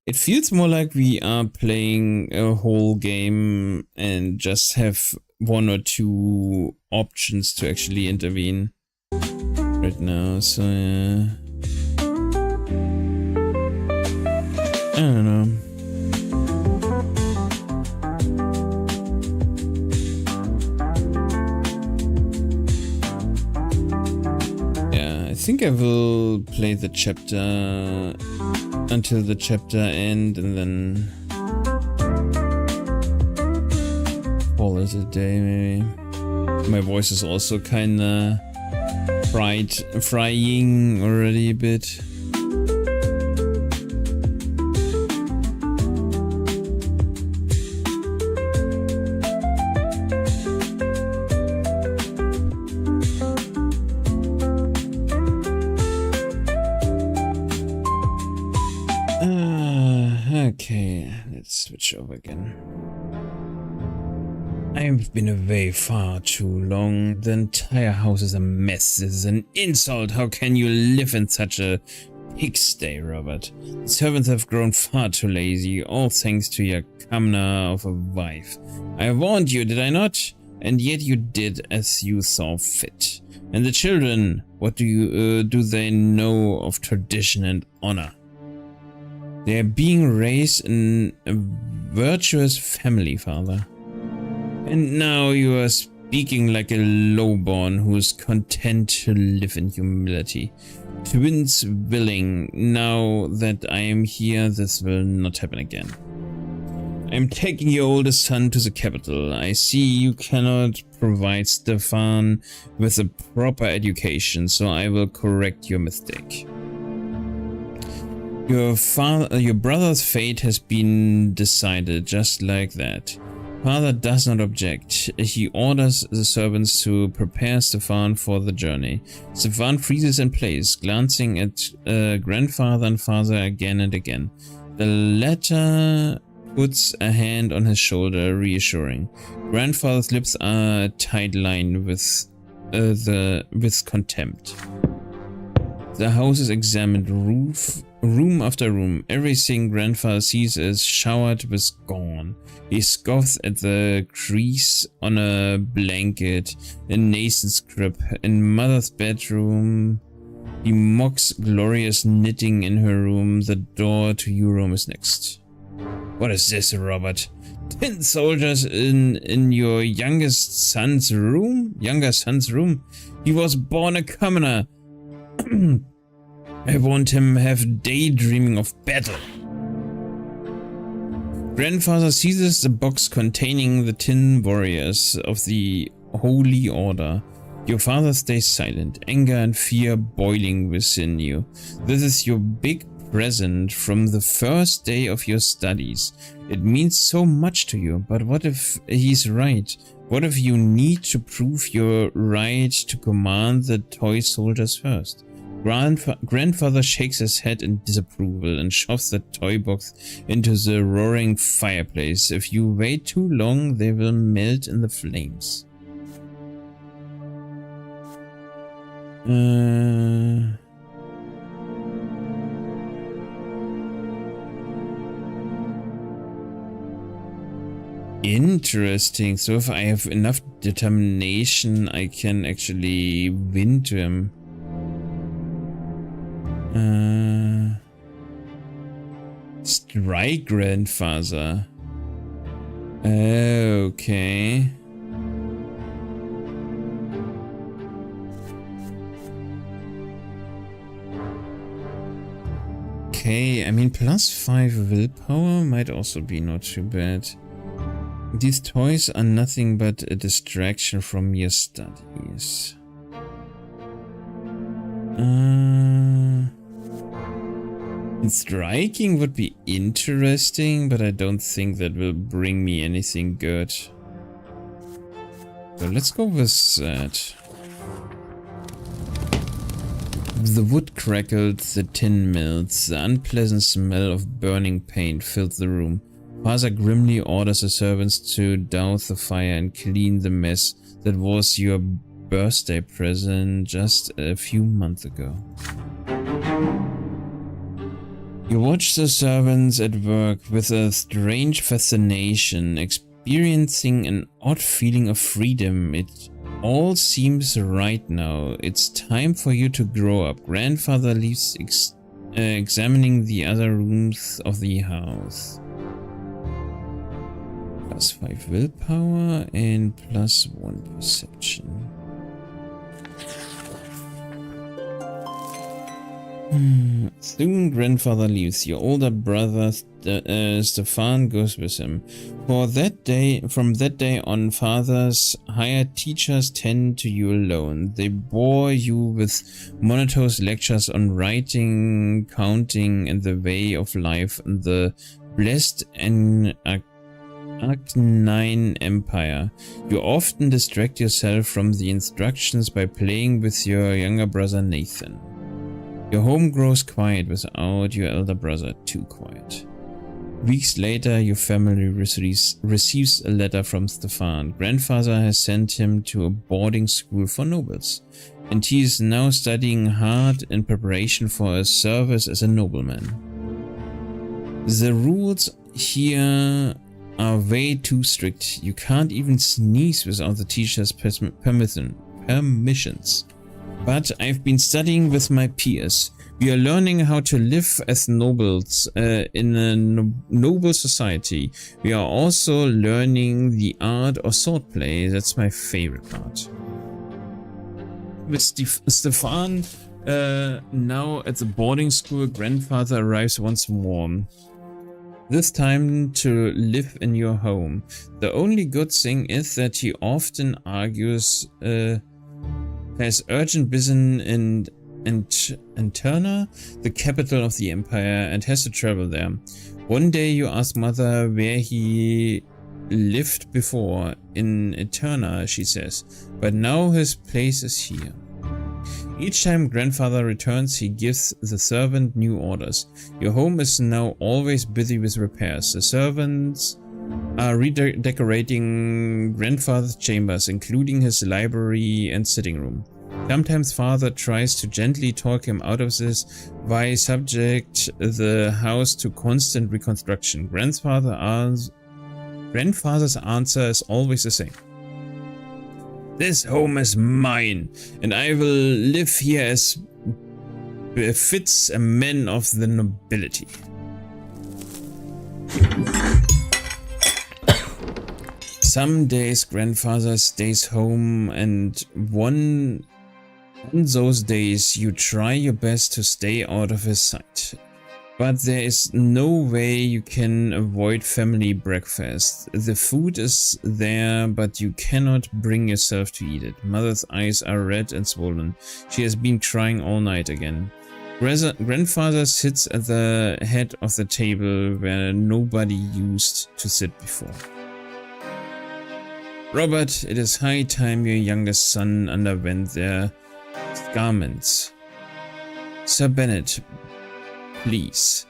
It feels more like we are playing a whole game and just have one or two options to actually intervene right now, so yeah. I don't know. Yeah, I think I will play the chapter until the chapter end and then call it a day, maybe. My voice is also kinda frying already a bit. Okay, let's switch over again. I've been away far too long. The entire house is a mess. This is an insult. How can you live in such a Day, Robert. The servants have grown far too lazy, all thanks to your camna of a wife. I warned you, did I not? And yet you did as you saw fit. And the children, what do they know of tradition and honor? They are being raised in a virtuous family, father. And now you are speaking like a lowborn who is content to live in humility. Twins willing, now that I am here, this will not happen again. I am taking your oldest son to the capital. I see you cannot provide Stefan with a proper education, so I will correct your mistake. Your brother's fate has been decided just like that. Father does not object. He orders the servants to prepare Stefan for the journey. Stefan freezes in place, glancing at grandfather and father again and again. The latter puts a hand on his shoulder, reassuring. Grandfather's lips are tight-lined with contempt. The house is examined, room after room. Everything grandfather sees is showered with gone. He scoffs at the crease on a blanket in Nathan's crib. In mother's bedroom, he mocks glorious knitting in her room. The door to your room is next. What is this, Robert? 10 soldiers in your younger son's room? He was born a commoner. I want him have daydreaming of battle. Grandfather seizes the box containing the tin warriors of the Holy Order. Your father stays silent, anger and fear boiling within you. This is your big present from the first day of your studies. It means so much to you, but what if he's right? What if you need to prove your right to command the toy soldiers first? Grandfather shakes his head in disapproval and shoves the toy box into the roaring fireplace. If you wait too long, they will melt in the flames. Interesting. So if I have enough determination, I can actually win to him. Strike grandfather. Okay. Okay, I mean +5 willpower might also be not too bad. These toys are nothing but a distraction from your studies. Striking would be interesting, but I don't think that will bring me anything good. So let's go with that. The wood crackled, the tin melts, the unpleasant smell of burning paint filled the room. Father grimly orders the servants to douse the fire and clean the mess that was your birthday present just a few months ago. You watch the servants at work with a strange fascination, experiencing an odd feeling of freedom. It all seems right now. It's time for you to grow up. Grandfather leaves examining the other rooms of the house. +5 willpower and +1 perception. Soon grandfather leaves. Your older brother Stefan goes with him. From that day on, fathers hired teachers tend to you alone. They bore you with monotonous lectures on writing, counting, and the way of life in the blessed and Arcanine Empire. You often distract yourself from the instructions by playing with your younger brother Nathan. Your home grows quiet without your elder brother too quiet. Weeks later, your family receives a letter from Stefan. Grandfather has sent him to a boarding school for nobles. and he is now studying hard in preparation for his service as a nobleman. The rules here are way too strict. You can't even sneeze without the teacher's permissions. But I've been studying with my peers. We are learning how to live as nobles in a noble society. We are also learning the art of swordplay. That's my favorite part. With Stefan now at the boarding school, grandfather arrives once more. This time to live in your home. The only good thing is that he often argues, has urgent business in Turner, the capital of the empire, and has to travel there. One day you ask mother where he lived before. In Eterna, she says, but now his place is here. Each time grandfather returns, he gives the servant new orders. Your home is now always busy with repairs. The servants are redecorating grandfather's chambers, including his library and sitting room. Sometimes father tries to gently talk him out of this by subject the house to constant reconstruction. Grandfather's answer is always the same. This home is mine, and I will live here as befits a man of the nobility. Some days grandfather stays home, and on those days you try your best to stay out of his sight. But there is no way you can avoid family breakfast. The food is there, but you cannot bring yourself to eat it. Mother's eyes are red and swollen. She has been crying all night again. Grandfather sits at the head of the table where nobody used to sit before. Robert, it is high time your youngest son underwent their garments. Sir Bennet, please,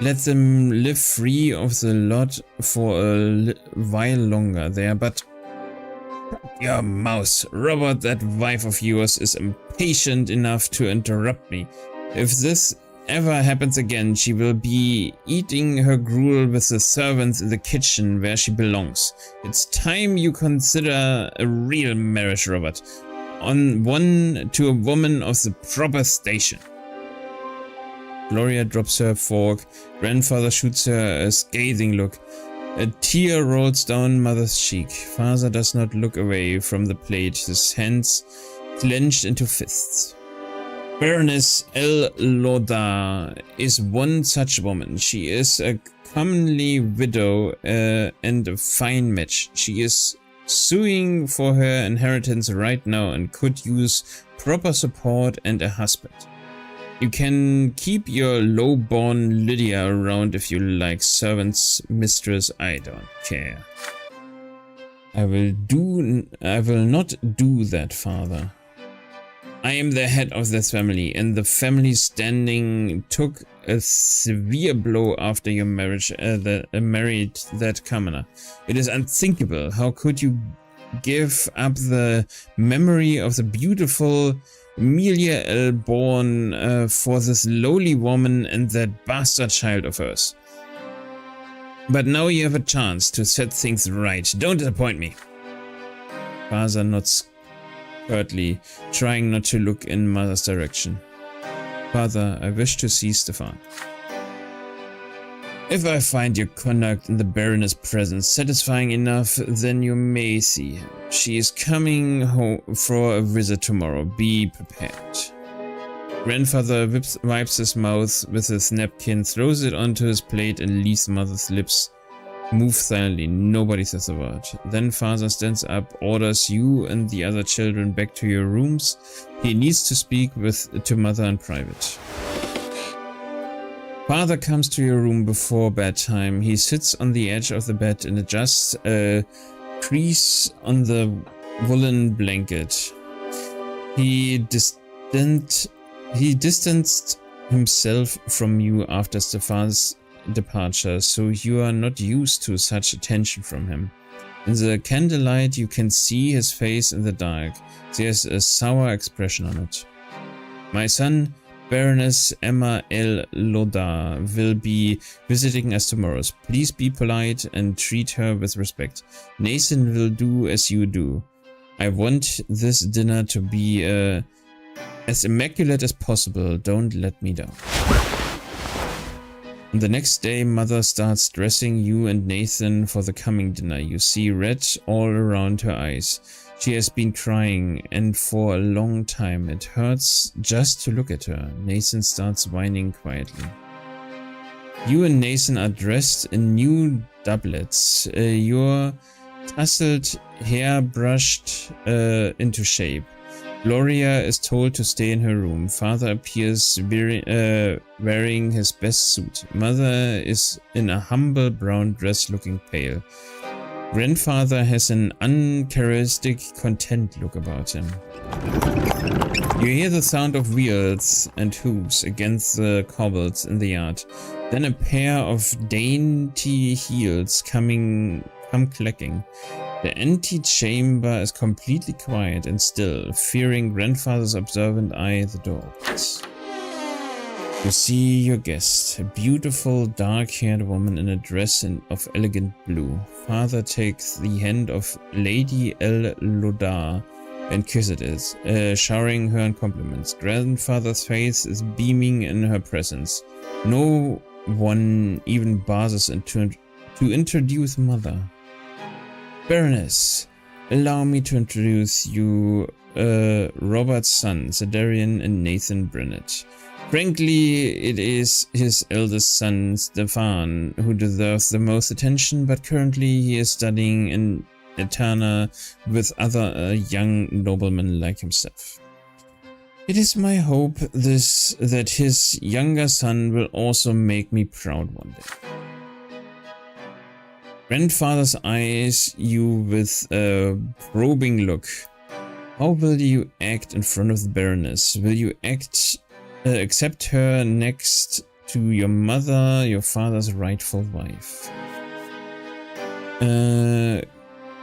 let them live free of the lot for a while longer there, but your mouse, Robert, that wife of yours is impatient enough to interrupt me. If this ever happens again, she will be eating her gruel with the servants in the kitchen where she belongs. It's time you consider a real marriage, Robert, on one to a woman of the proper station. Gloria drops her fork. Grandfather shoots her a scathing look. A tear rolls down mother's cheek. Father does not look away from the plate, his hands clenched into fists. Baroness El Loda is one such woman. She is a comely widow and a fine match. She is suing for her inheritance right now and could use proper support and a husband. You can keep your low-born Lydia around if you like, servant's mistress, I don't care. I will not do that, father. I am the head of this family, and the family's standing took a severe blow after your marriage, married that commoner. It is unthinkable. How could you give up the memory of the beautiful Amelia Elborn for this lowly woman and that bastard child of hers? But now you have a chance to set things right. Don't disappoint me. Father nods curtly, trying not to look in mother's direction. Father, I wish to see Stefan. If I find your conduct in the Baroness' presence satisfying enough, then you may see him. She is coming home for a visit tomorrow. Be prepared. Grandfather wipes his mouth with his napkin, throws it onto his plate, and leaves mother's lips move silently. Nobody says a word. Then father stands up, orders you and the other children back to your rooms. He needs to speak to mother in private. Father comes to your room before bedtime. He sits on the edge of the bed and adjusts a crease on the woolen blanket. He distanced himself from you after Stefan's departure, so you are not used to such attention from him. In the candlelight, you can see his face in the dark. There's a sour expression on it. My son, Baroness Emma L. Loda, will be visiting us tomorrow. Please be polite and treat her with respect. Nathan will do as you do. I want this dinner to be as immaculate as possible. Don't let me down. The next day, Mother starts dressing you and Nathan for the coming dinner. You see red all around her eyes. She has been crying, and for a long time. It hurts just to look at her. Nathan starts whining quietly. You and Nathan are dressed in new doublets. Your tousled hair brushed into shape. Gloria is told to stay in her room. Father appears wearing his best suit. Mother is in a humble brown dress, looking pale. Grandfather has an uncharacteristic, content look about him. You hear the sound of wheels and hooves against the cobbles in the yard. Then a pair of dainty heels come clacking. The antechamber is completely quiet and still. Fearing grandfather's observant eye, the door opens. You see your guest, a beautiful dark-haired woman in a dress of elegant blue. Father takes the hand of Lady L. Lodar and kisses it, showering her in compliments. Grandfather's face is beaming in her presence. No one even bothers to introduce Mother. Baroness, allow me to introduce you Robert's son, Sadarian and Nathan Brante. Frankly, it is his eldest son, Stefan, who deserves the most attention, but currently he is studying in Eterna with other young noblemen like himself. It is my hope that his younger son will also make me proud one day. Grandfather's eyes you with a probing look. How will you act in front of the Baroness? Will you accept her next to your mother, your father's rightful wife?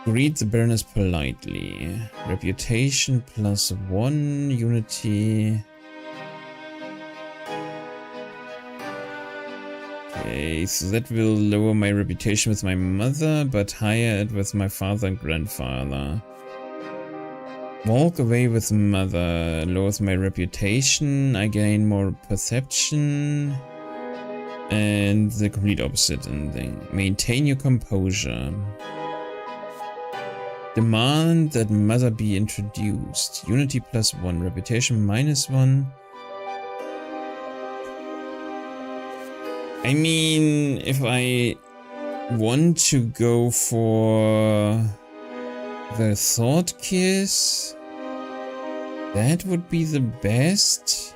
Greet the Baroness politely. Reputation +1, unity. Okay, so that will lower my reputation with my mother, but higher it with my father and grandfather. Walk away with mother lowers my reputation, I gain more perception, and the complete opposite ending. Maintain your composure. Demand that mother be introduced. Unity +1, reputation -1. I mean, if I want to go for the thought kiss, that would be the best.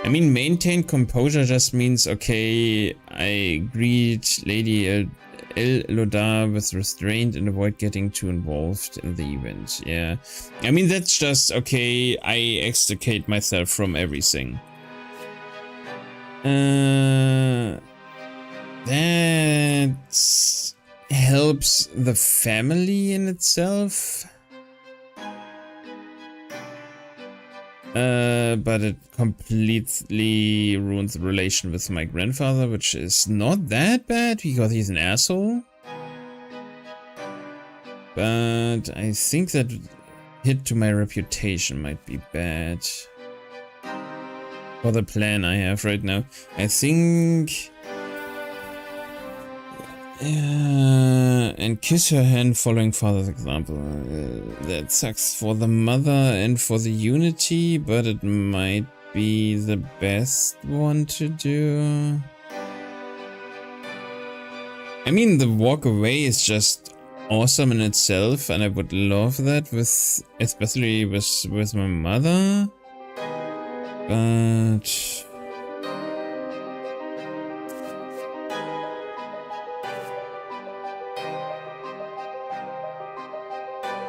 I mean, maintain composure just means, okay, I greet Lady El Lodar with restraint and avoid getting too involved in the event. Yeah, I mean, that's just, okay, I extricate myself from everything. That helps the family in itself. But it completely ruins the relation with my grandfather, which is not that bad because he's an asshole. But I think that hit to my reputation might be bad. For the plan I have right now, I think... and kiss her hand following father's example. That sucks for the mother and for the unity, but it might be the best one to do. I mean, the walk away is just awesome in itself, and I would love that with, especially with my mother. But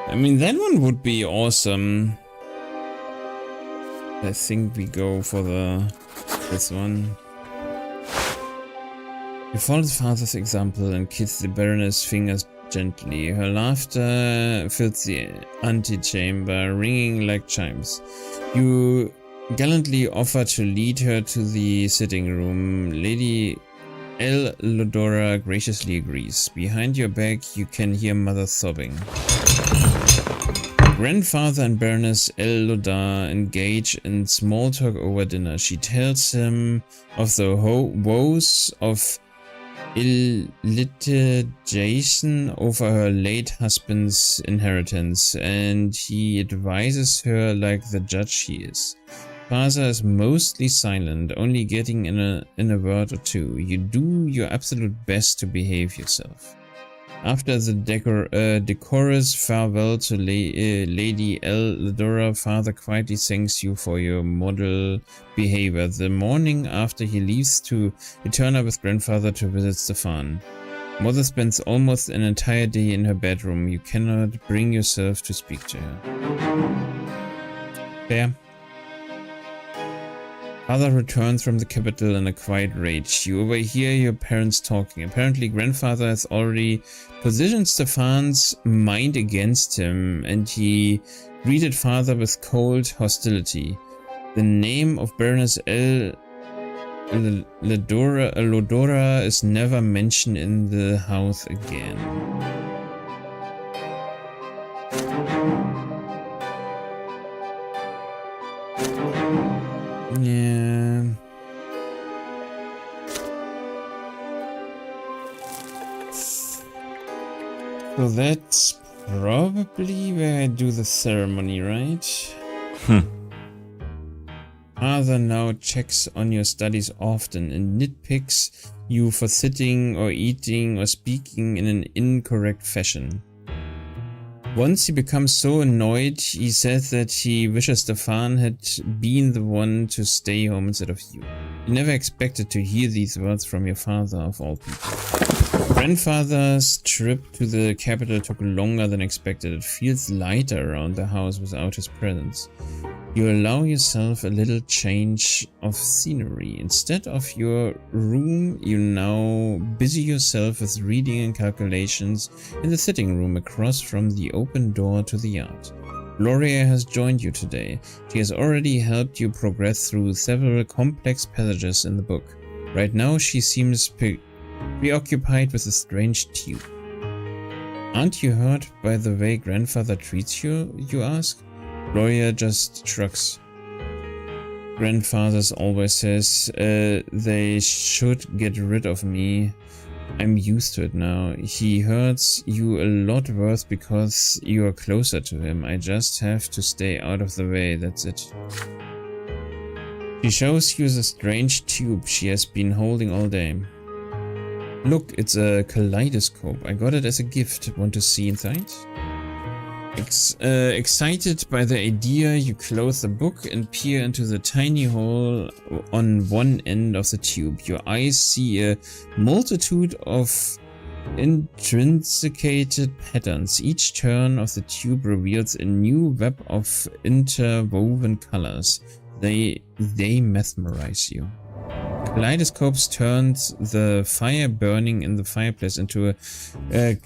I mean, that one would be awesome. I think we go for this one. follow the father's example and kiss the Baroness' fingers gently. Her laughter fills the antechamber, ringing like chimes. You gallantly offer to lead her to the sitting room. Lady El Lodora graciously agrees. Behind your back, you can hear mother sobbing. Grandfather and Baroness El Lodar engage in small talk over dinner. She tells him of the woes of litigation over her late husband's inheritance, and he advises her like the judge he is. Father is mostly silent, only getting in a word or two. You do your absolute best to behave yourself. After the decorous farewell to Lady El Lodora, Father quietly thanks you for your model behavior. The morning after he leaves to return with Grandfather to visit Stefan. Mother spends almost an entire day in her bedroom. You cannot bring yourself to speak to her. Fair. Father returns from the capital in a quiet rage. You overhear your parents talking. Apparently, Grandfather has already positioned Stefan's mind against him, and he greeted Father with cold hostility. The name of Baroness El Lodora is never mentioned in the house again. Yeah. So that's probably where I do the ceremony, right? Father now checks on your studies often and nitpicks you for sitting or eating or speaking in an incorrect fashion. Once he becomes so annoyed, he says that he wishes Stefan had been the one to stay home instead of you. You never expected to hear these words from your father, of all people. Grandfather's trip to the capital took longer than expected. It feels lighter around the house without his presence. You allow yourself a little change of scenery. Instead of your room, you now busy yourself with reading and calculations in the sitting room across from the open door to the yard. Gloria has joined you today. She has already helped you progress through several complex passages in the book. Right now she seems preoccupied with a strange tube. Aren't you hurt by the way Grandfather treats you, you ask? Gloria just shrugs. Grandfather always says they should get rid of me. I'm used to it now. He hurts you a lot worse because you are closer to him. I just have to stay out of the way, that's it. She shows you the strange tube she has been holding all day. Look, it's a kaleidoscope. I got it as a gift. Want to see inside? Excited by the idea, you close the book and peer into the tiny hole on one end of the tube. Your eyes see a multitude of intrinsicated patterns. Each turn of the tube reveals a new web of interwoven colors. They mesmerize you. Kaleidoscopes turns the fire burning in the fireplace into a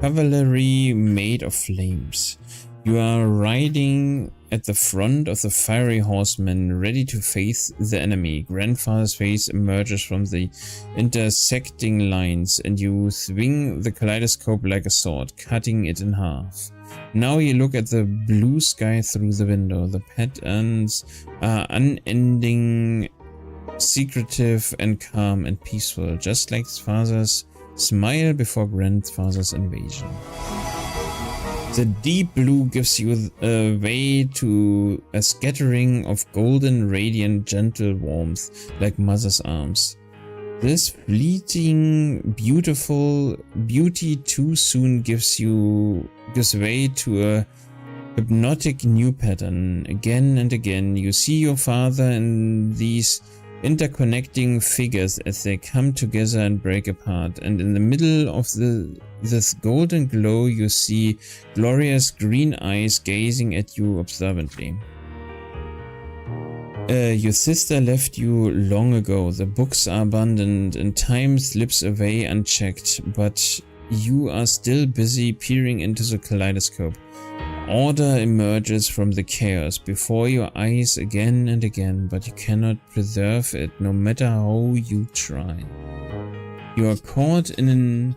cavalry made of flames. You are riding at the front of the fiery horsemen, ready to face the enemy. Grandfather's face emerges from the intersecting lines, and you swing the kaleidoscope like a sword, cutting it in half. Now you look at the blue sky through the window. The patterns are unending, secretive and calm and peaceful, just like father's smile before Grandfather's invasion. The deep blue gives you a way to a scattering of golden, radiant, gentle warmth, like mother's arms. This fleeting, beautiful beauty too soon gives way to a hypnotic new pattern. Again and again, you see your father in these interconnecting figures as they come together and break apart, and in the middle of this golden glow you see Gloria's green eyes gazing at you observantly. Your sister left you long ago. The books are abandoned and time slips away unchecked, but you are still busy peering into the kaleidoscope. Order emerges from the chaos before your eyes again and again, but you cannot preserve it no matter how you try. You are caught in an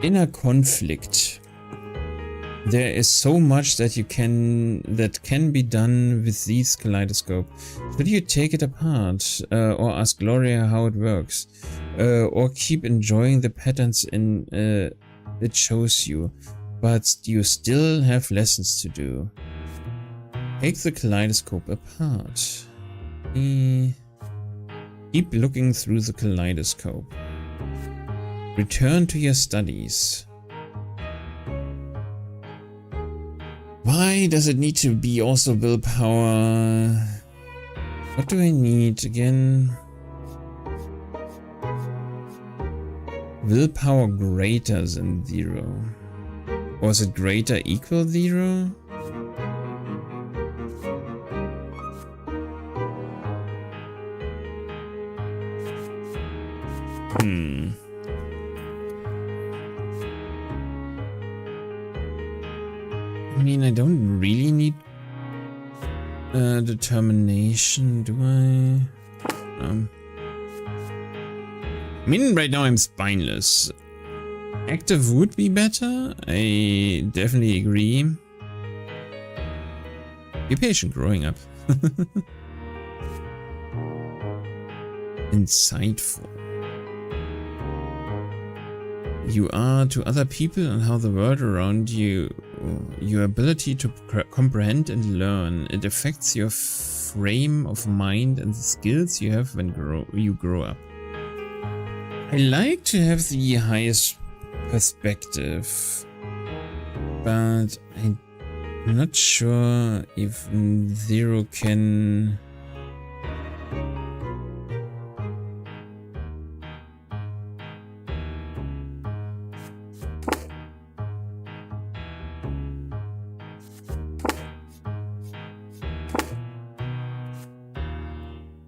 inner conflict. There is so much that can be done with this kaleidoscope. Should you take it apart, or ask Gloria how it works, or keep enjoying the patterns it shows you, but you still have lessons to do. Take the kaleidoscope apart. Keep looking through the kaleidoscope. Return to your studies. Why does it need to be also willpower? What do I need again? Willpower greater than 0. Was it greater equal 0? I mean, I don't really need determination, do I? I mean, right now I'm spineless. Active would be better. I definitely agree. Be patient growing up. Insightful. You are to other people and how the world around you, your ability to comprehend and learn. It affects your frame of mind and the skills you have when you grow up. I like to have the highest perspective, but I'm not sure if 0 can...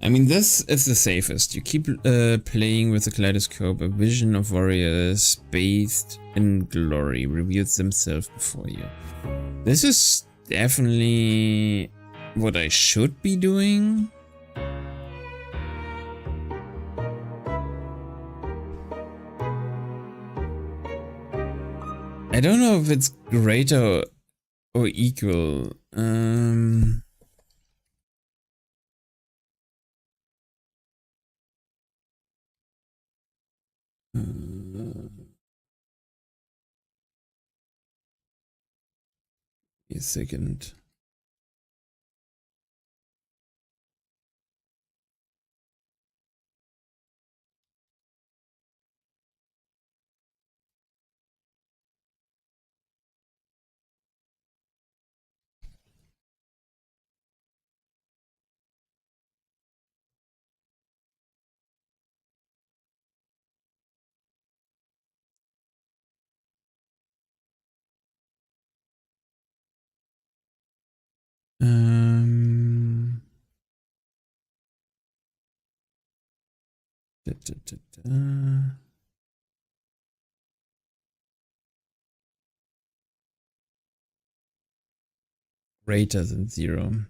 I mean, this is the safest. You keep playing with the kaleidoscope. A vision of warriors bathed in glory reveals themselves before you. This is definitely what I should be doing. I don't know if it's greater or equal. A second. Da, da, da, da. Greater than 0.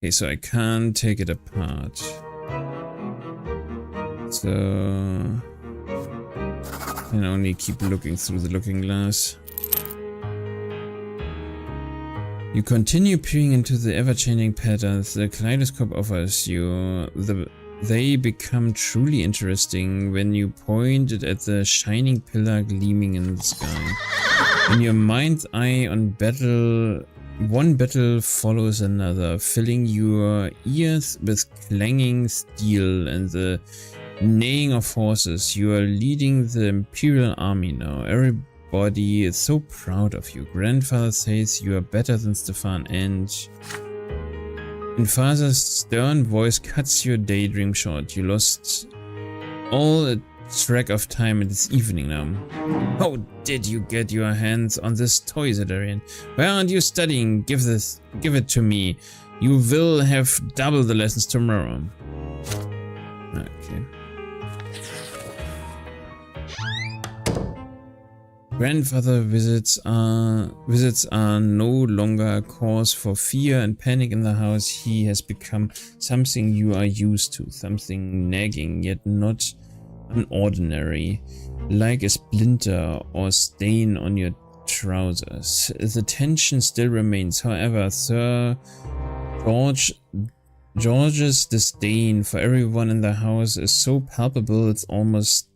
Okay, so I can't take it apart. So I can only keep looking through the looking glass. You continue peering into the ever-changing patterns the kaleidoscope offers you. They become truly interesting when you point it at the shining pillar gleaming in the sky. In your mind's eye, one battle follows another, filling your ears with clanging steel and the neighing of horses. You are leading the Imperial Army now. Everybody is so proud of you. Grandfather says you are better than Stefan, and Father's stern voice cuts your daydream short. You lost all track of time. It is evening now. How did you get your hands on this toy, Sadarian? Why aren't you studying? Give it to me. You will have double the lessons tomorrow. Okay. Grandfather visits are no longer a cause for fear and panic in the house. He has become something you are used to, something nagging yet not unordinary, like a splinter or stain on your trousers. The tension still remains, however. Sir George's disdain for everyone in the house is so palpable it almost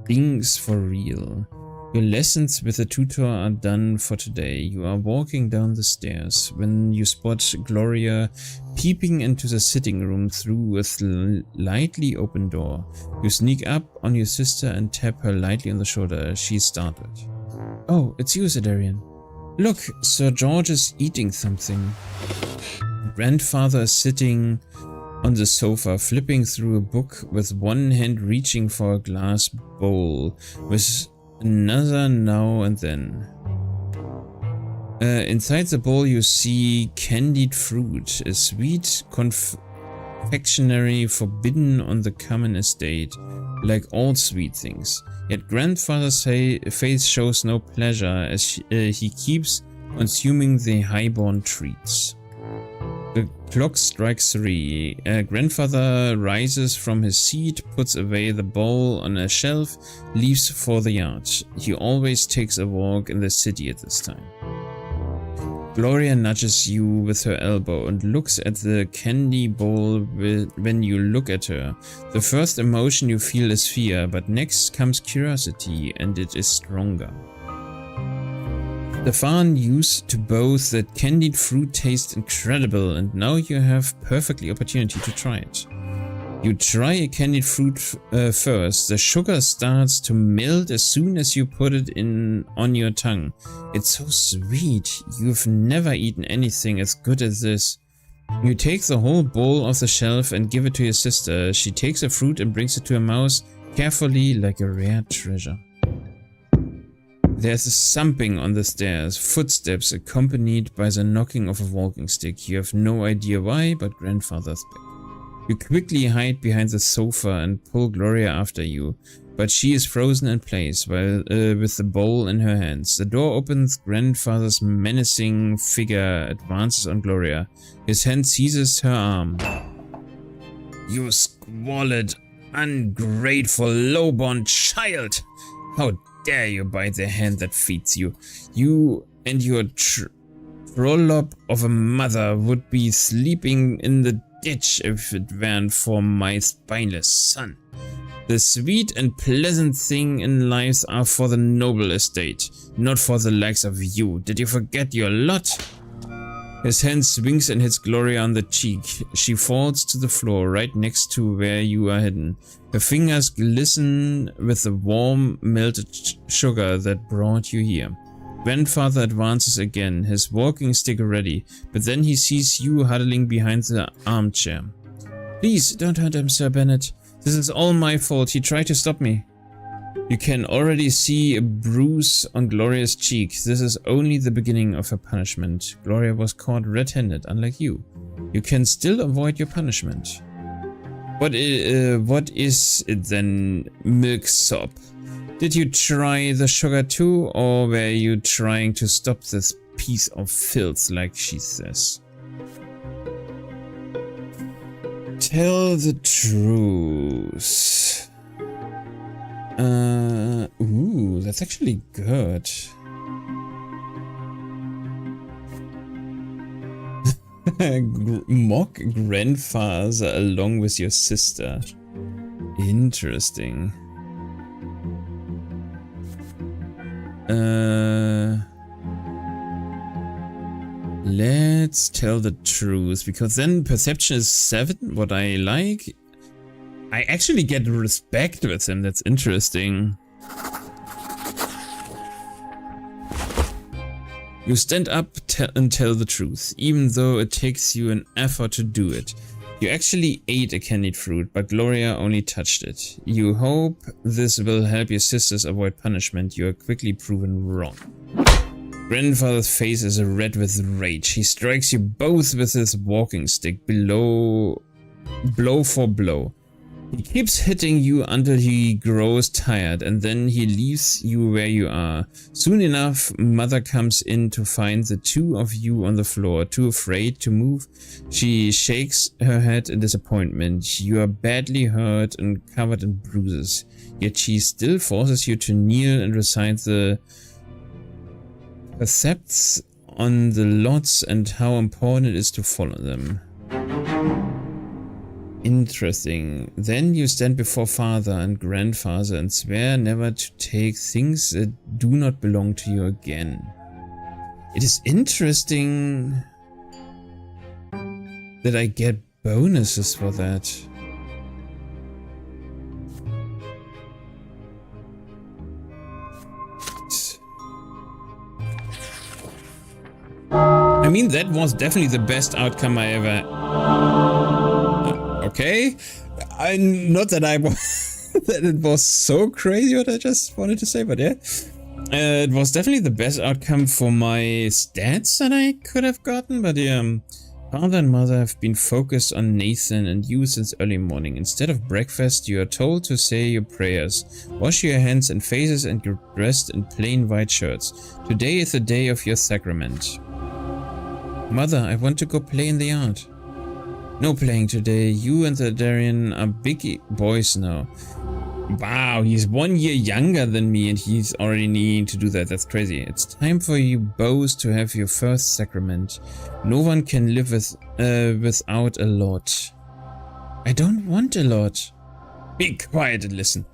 stings for real. Your lessons with the tutor are done for today. You are walking down the stairs when you spot Gloria peeping into the sitting room through a slightly open door. You sneak up on your sister and tap her lightly on the shoulder. She's startled. Oh, it's you, Sadarian. Look, Sir George is eating something. Grandfather is sitting on the sofa, flipping through a book with one hand reaching for a glass bowl, with another now and then. Inside the bowl you see candied fruit, a sweet confectionery forbidden on the common estate, like all sweet things. Yet grandfather's face shows no pleasure as he keeps consuming the highborn treats. The clock strikes 3. Grandfather rises from his seat, puts away the bowl on a shelf, leaves for the yard. He always takes a walk in the city at this time. Gloria nudges you with her elbow and looks at the candy bowl when you look at her. The first emotion you feel is fear, but next comes curiosity, and it is stronger. Stefan used to boast that candied fruit tastes incredible, and now you have perfectly opportunity to try it. You try a candied fruit first. The sugar starts to melt as soon as you put it on your tongue. It's so sweet. You've never eaten anything as good as this. You take the whole bowl off the shelf and give it to your sister. She takes the fruit and brings it to her mouth carefully, like a rare treasure. There's a thumping on the stairs, footsteps accompanied by the knocking of a walking stick. You have no idea why, but grandfather's back. You quickly hide behind the sofa and pull Gloria after you, but she is frozen in place while with the bowl in her hands. The door opens, grandfather's menacing figure advances on Gloria. His hand seizes her arm. You squalid, ungrateful, lowborn child! How dare you bite the hand that feeds you? You and your trollop of a mother would be sleeping in the ditch if it weren't for my spineless son. The sweet and pleasant thing in life are for the noble estate, not for the likes of you. Did you forget your lot? His hand swings and hits Gloria on the cheek. She falls to the floor right next to where you are hidden. Her fingers glisten with the warm, melted sugar that brought you here. Grandfather advances again, his walking stick ready, but then he sees you huddling behind the armchair. Please, don't hurt him, Sir Bennet. This is all my fault. He tried to stop me. You can already see a bruise on Gloria's cheek. This is only the beginning of her punishment. Gloria was caught red-handed, unlike you. You can still avoid your punishment. What is it then, milksop? Did you try the sugar too, or were you trying to stop this piece of filth, like she says? Tell the truth. Ooh, that's actually good. Mock grandfather along with your sister. Interesting. Let's tell the truth, because then perception is 7, what I like. I actually get respect with him, that's interesting. You stand up and tell the truth, even though it takes you an effort to do it. You actually ate a candied fruit, but Gloria only touched it. You hope this will help your sisters avoid punishment. You are quickly proven wrong. Grandfather's face is red with rage. He strikes you both with his walking stick, blow for blow. He keeps hitting you until he grows tired, and then he leaves you where you are. Soon enough, Mother comes in to find the two of you on the floor, too afraid to move. She shakes her head in disappointment. You are badly hurt and covered in bruises, yet she still forces you to kneel and recite the precepts on the lots and how important it is to follow them. Interesting. Then you stand before father and grandfather and swear never to take things that do not belong to you again. It is interesting that I get bonuses for that. I mean, that was definitely the best outcome I ever... Okay, not that I was that it was so crazy what I just wanted to say, but yeah, it was definitely the best outcome for my stats that I could have gotten. But yeah, father and mother have been focused on Nathan and you since early morning. Instead of breakfast, you are told to say your prayers, wash your hands and faces, and get dressed in plain white shirts. Today is the day of your sacrament. Mother, I want to go play in the yard. No playing today. You and Sadarian are big boys now. Wow, he's 1 year younger than me and he's already needing to do that. That's crazy. It's time for you both to have your first sacrament. No one can live without a lot. I don't want a lot. Be quiet and listen.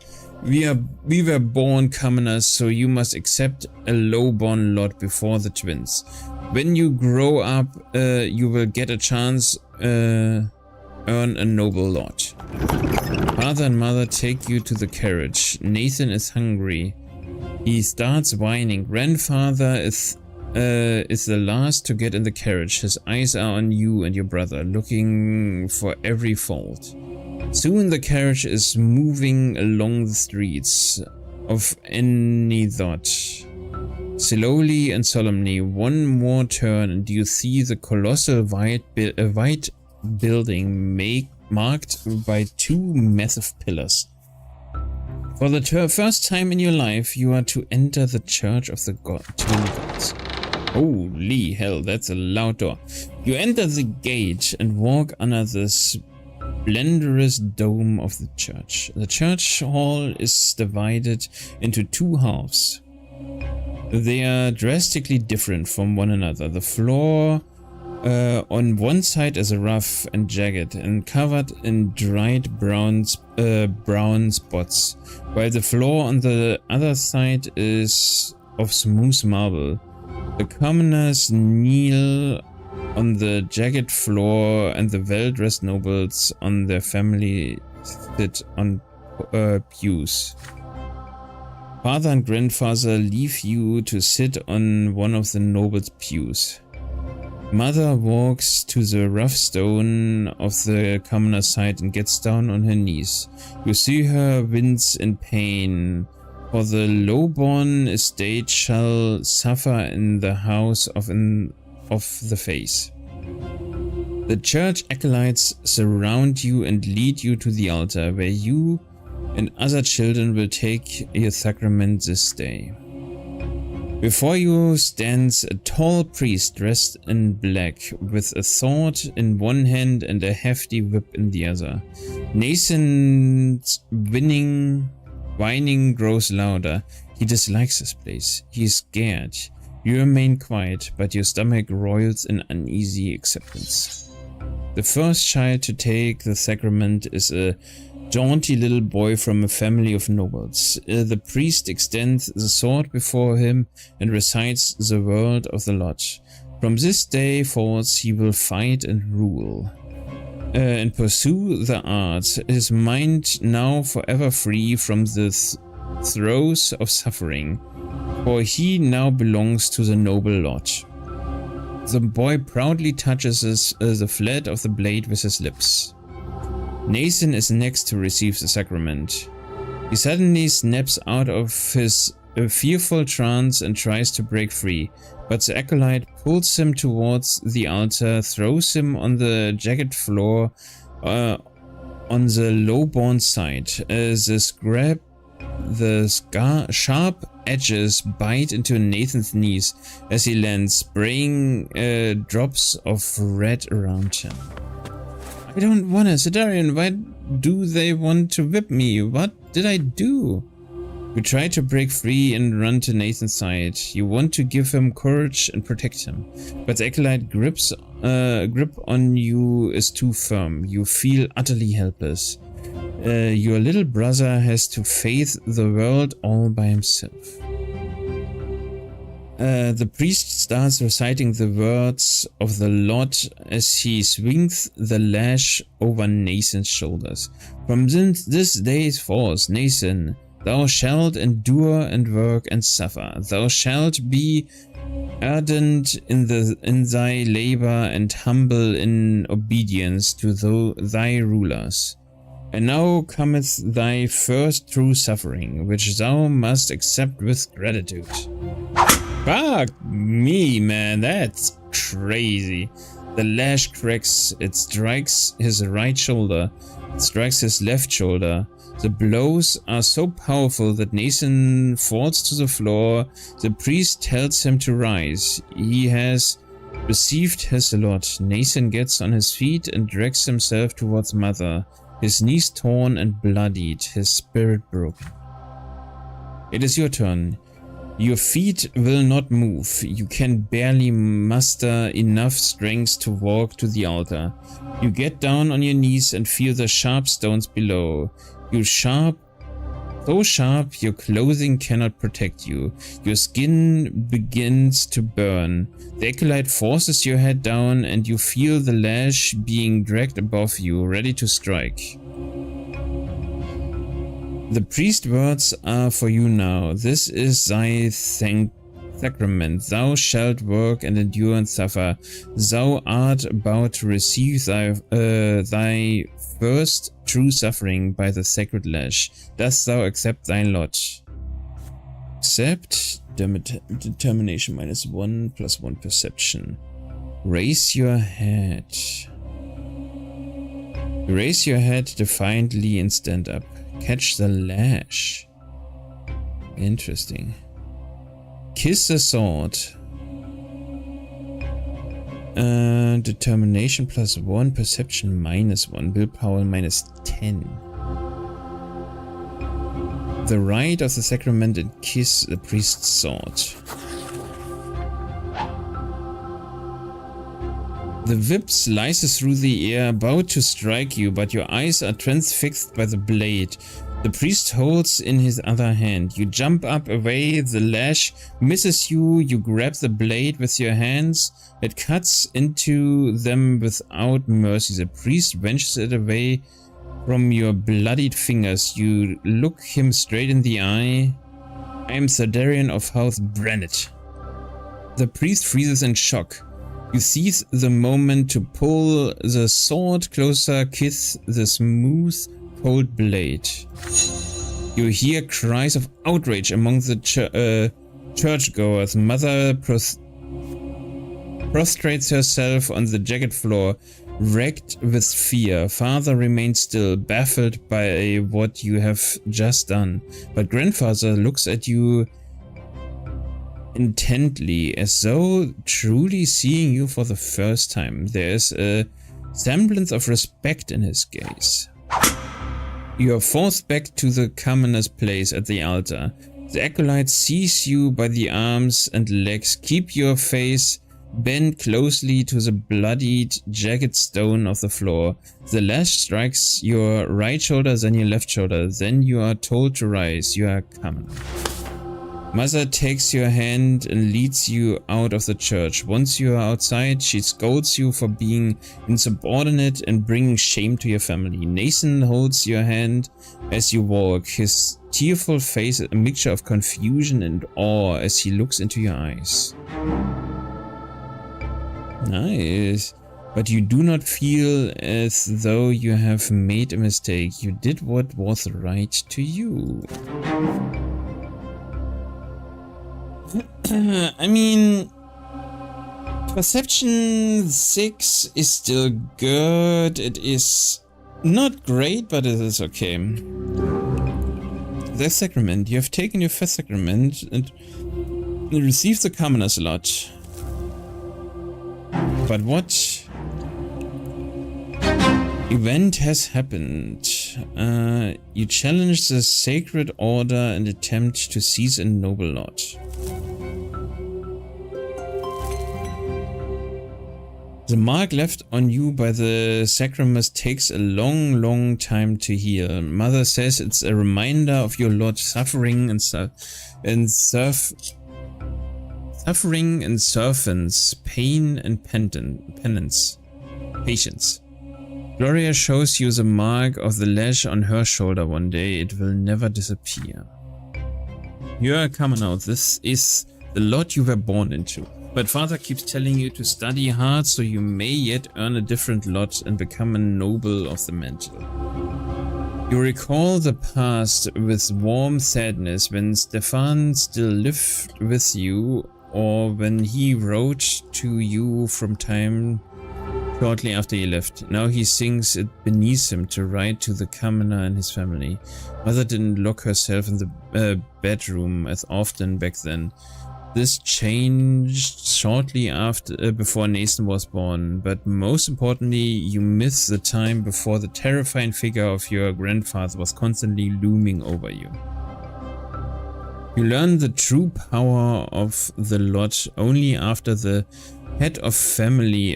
We were born commoners, so you must accept a low-born lot before the twins. When you grow up, you will get a chance earn a noble lot. Father and mother take you to the carriage. Nathan is hungry. He starts whining. Grandfather is the last to get in the carriage. His eyes are on you and your brother, looking for every fault. Soon the carriage is moving along the streets of any thought. Slowly and solemnly, one more turn and you see the colossal white building marked by two massive pillars. For the first time in your life, you are to enter the Church of the Twin Gods. Holy hell, that's a loud door. You enter the gate and walk under the splendorous dome of the church. The church hall is divided into two halves. They are drastically different from one another. The floor on one side is rough and jagged and covered in dried brown spots, while the floor on the other side is of smooth marble. The commoners kneel on the jagged floor and the well-dressed nobles on their family sit on pews. Father and grandfather leave you to sit on one of the nobles' pews. Mother walks to the rough stone of the commoner's side and gets down on her knees. You see her wince in pain, for the lowborn estate shall suffer in the house of the face. The church acolytes surround you and lead you to the altar, where you and other children will take your sacrament this day. Before you stands a tall priest dressed in black, with a sword in one hand and a hefty whip in the other. Nathan's whining grows louder. He dislikes this place. He is scared. You remain quiet, but your stomach roils in uneasy acceptance. The first child to take the sacrament is a jaunty little boy from a family of nobles. The priest extends the sword before him and recites the word of the lodge. From this day forth he will fight and rule, and pursue the arts, his mind now forever free from the throes of suffering, for he now belongs to the noble lodge. The boy proudly touches the flat of the blade with his lips. Nathan is next to receive the sacrament. He suddenly snaps out of his fearful trance and tries to break free, but the acolyte pulls him towards the altar, throws him on the jagged floor on the low-born side. The sharp edges bite into Nathan's knees as he lands, spraying drops of red around him. I don't want to, Sadarian. Why do they want to whip me? What did I do? You try to break free and run to Nathan's side. You want to give him courage and protect him, but the acolyte grip on you is too firm. You feel utterly helpless. Your little brother has to face the world all by himself. The priest starts reciting the words of the Lord as he swings the lash over Nathan's shoulders. From this day forth, Nathan, thou shalt endure and work and suffer. Thou shalt be ardent in thy labor and humble in obedience to thy rulers. And now cometh thy first true suffering, which thou must accept with gratitude. Fuck me, man, that's crazy. The lash cracks, it strikes his right shoulder, it strikes his left shoulder. The blows are so powerful that Nathan falls to the floor. The priest tells him to rise. He has received his lot. Nathan gets on his feet and drags himself towards Mother, his knees torn and bloodied, his spirit broken. It is your turn. Your feet will not move. You can barely muster enough strength to walk to the altar. You get down on your knees and feel the sharp stones below. So sharp your clothing cannot protect you. Your skin begins to burn. The acolyte forces your head down and you feel the lash being dragged above you, ready to strike. The priest's words are for you now. This is thy sacrament. Thou shalt work and endure and suffer. Thou art about to receive thy first true suffering by the sacred lash. Dost thou accept thy lot? Accept. Determination -1 +1 perception. Raise your head. Raise your head defiantly and stand up. Catch the lash. Interesting. Kiss the sword. Determination +1, perception -1, willpower -10. The rite of the sacrament and kiss the priest's sword. The whip slices through the air, about to strike you, but your eyes are transfixed by the blade. The priest holds in his other hand. You jump up away, the lash misses you, you grab the blade with your hands. It cuts into them without mercy. The priest wrenches it away from your bloodied fingers. You look him straight in the eye. I am Sadarian of House Brante. The priest freezes in shock. You seize the moment to pull the sword closer, kiss the smooth, cold blade. You hear cries of outrage among the churchgoers. Mother prostrates herself on the jagged floor, wrecked with fear. Father remains still, baffled by what you have just done. But grandfather looks at you intently, as though truly seeing you for the first time. There is a semblance of respect in his gaze. You are forced back to the commoner's place at the altar. The acolyte seizes you by the arms and legs. Keep your face bent closely to the bloodied, jagged stone of the floor. The lash strikes your right shoulder, then your left shoulder. Then you are told to rise. You are commoner. Mother takes your hand and leads you out of the church. Once you are outside, she scolds you for being insubordinate and bringing shame to your family. Nathan holds your hand as you walk, his tearful face a mixture of confusion and awe as he looks into your eyes. Nice. But you do not feel as though you have made a mistake. You did what was right to you. I mean, perception 6 is still good. It is not great, but it is okay. The sacrament. You have taken your first sacrament and received the commoner slot. But what event has happened? You challenge the sacred order and attempt to seize a noble lot. The mark left on you by the sacrament takes a long time to heal. Mother says it's a reminder of your Lord's suffering and servants, pain and penance, patience. Gloria shows you the mark of the lash on her shoulder one day. It will never disappear. You are coming out. This is the lot you were born into. But father keeps telling you to study hard so you may yet earn a different lot and become a noble of the mantle. You recall the past with warm sadness when Stefan still lived with you, or when he wrote to you from time shortly after he left. Now he thinks it beneath him to write to the commoner and his family. Mother didn't lock herself in the bedroom as often back then. This changed shortly before Nathan was born, but most importantly, you miss the time before the terrifying figure of your grandfather was constantly looming over you. You learn the true power of the lot only after the head of family's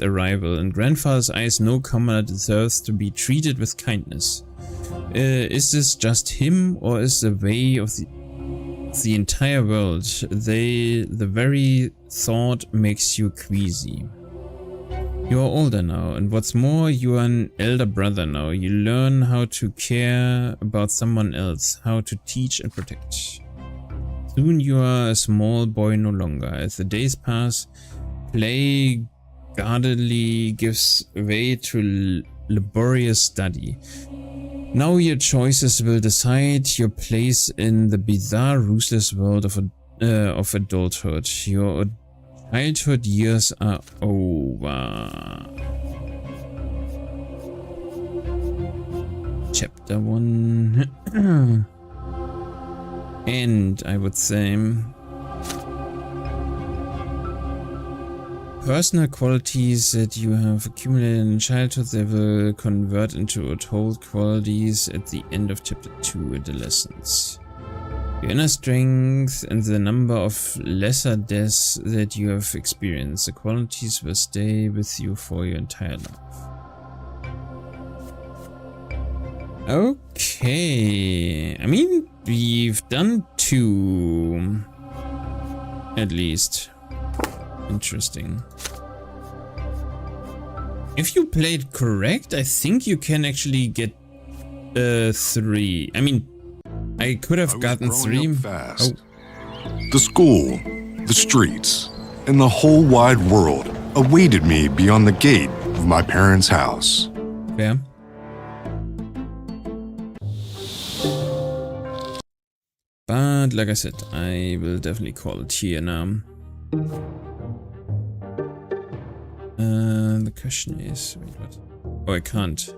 arrival. In grandfather's eyes, no commoner deserves to be treated with kindness. Is this just him, or is the way of the entire world? The very thought makes you queasy. You are older now, and what's more, you are an elder brother now. You learn how to care about someone else, how to teach and protect. Soon you are a small boy no longer. As the days pass, play guardedly gives way to laborious study. Now your choices will decide your place in the bizarre, ruthless world of adulthood. Your childhood years are over. Chapter 1. And I would say personal qualities that you have accumulated in childhood, they will convert into adult qualities at the end of chapter 2, Adolescence. Your inner strength and the number of lesser deaths that you have experienced, the qualities will stay with you for your entire life. Okay, I mean, we've done 2, at least. Interesting. If you played correct, I think you can actually get 3. I mean, I could have gotten 3. Fast. Oh. The school, the streets, and the whole wide world awaited me beyond the gate of my parents' house. Yeah. But like I said, I will definitely call it here now. The question is, wait, what? Oh, I can't.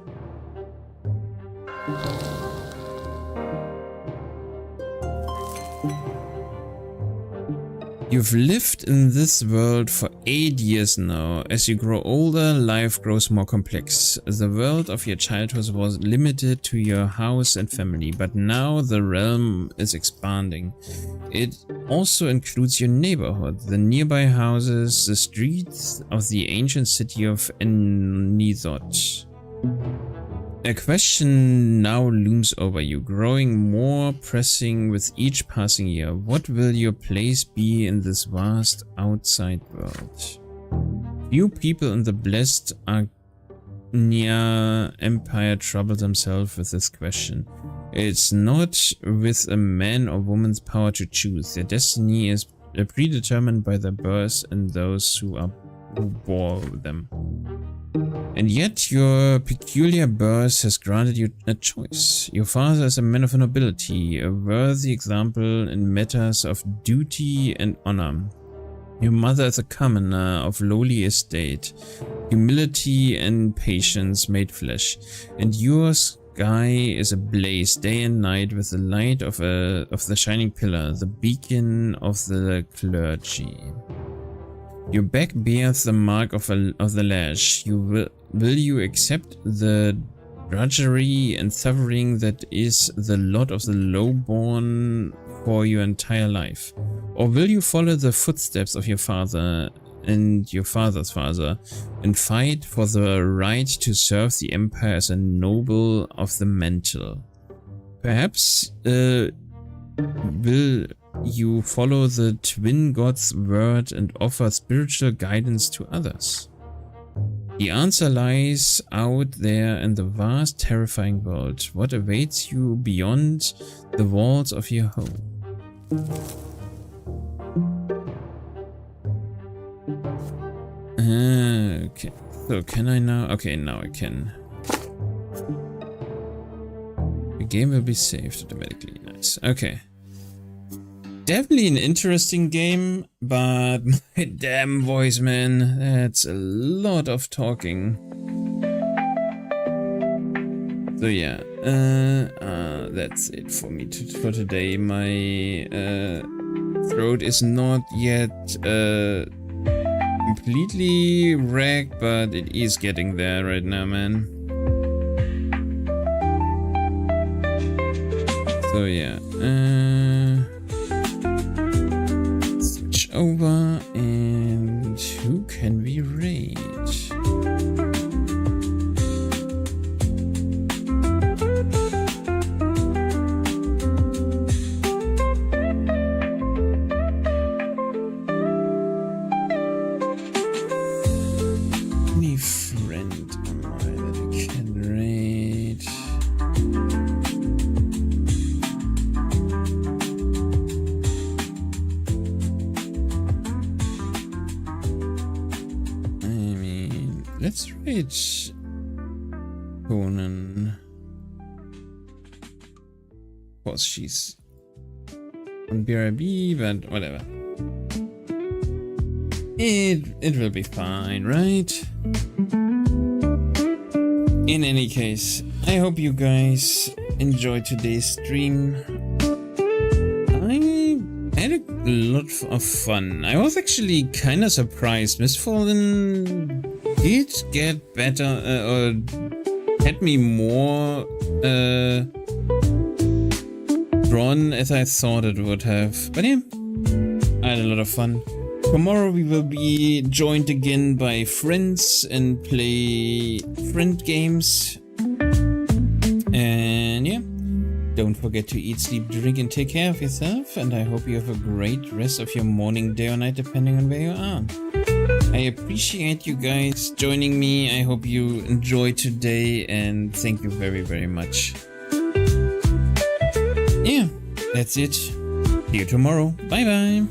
You've lived in this world for 8 years now. As you grow older, life grows more complex. The world of your childhood was limited to your house and family, but now the realm is expanding. It also includes your neighborhood, the nearby houses, the streets of the ancient city of Enithot. A question now looms over you, growing more pressing with each passing year. What will your place be in this vast outside world? Few people in the blessed Argnia Empire trouble themselves with this question. It's not with a man or woman's power to choose. Their destiny is predetermined by their birth and those who bore them. And yet your peculiar birth has granted you a choice. Your father is a man of nobility, a worthy example in matters of duty and honor. Your mother is a commoner of lowly estate, humility and patience made flesh, and your sky is ablaze day and night with the light of the shining pillar, the beacon of the clergy. Your back bears the mark of the lash. Will you accept the drudgery and suffering that is the lot of the lowborn for your entire life? Or will you follow the footsteps of your father and your father's father and fight for the right to serve the empire as a noble of the mantle? Perhaps will you follow the twin god's word and offer spiritual guidance to others? The answer lies out there in the vast, terrifying world. What awaits you beyond the walls of your home? Okay, so can I now? Okay, now I can. The game will be saved automatically. Nice. Okay. Definitely an interesting game, but my damn voice, man, that's a lot of talking. So yeah, that's it for me for today. My throat is not yet completely wrecked, but it is getting there right now, man. So yeah, switch over, and who can we raid? Any friend am I that I can raid? Let's raid Conan. Of course, she's on BRB, but whatever. It will be fine, right? In any case, I hope you guys enjoyed today's stream. I had a lot of fun. I was actually kind of surprised. Mistfallen did get better, or had me more drawn as I thought it would have. But yeah, I had a lot of fun. Tomorrow we will be joined again by friends and play friend games. And yeah, don't forget to eat, sleep, drink, and take care of yourself. And I hope you have a great rest of your morning, day, or night, depending on where you are. I appreciate you guys joining me. I hope you enjoyed today, and thank you very, very much. Yeah, that's it. See you tomorrow. Bye bye.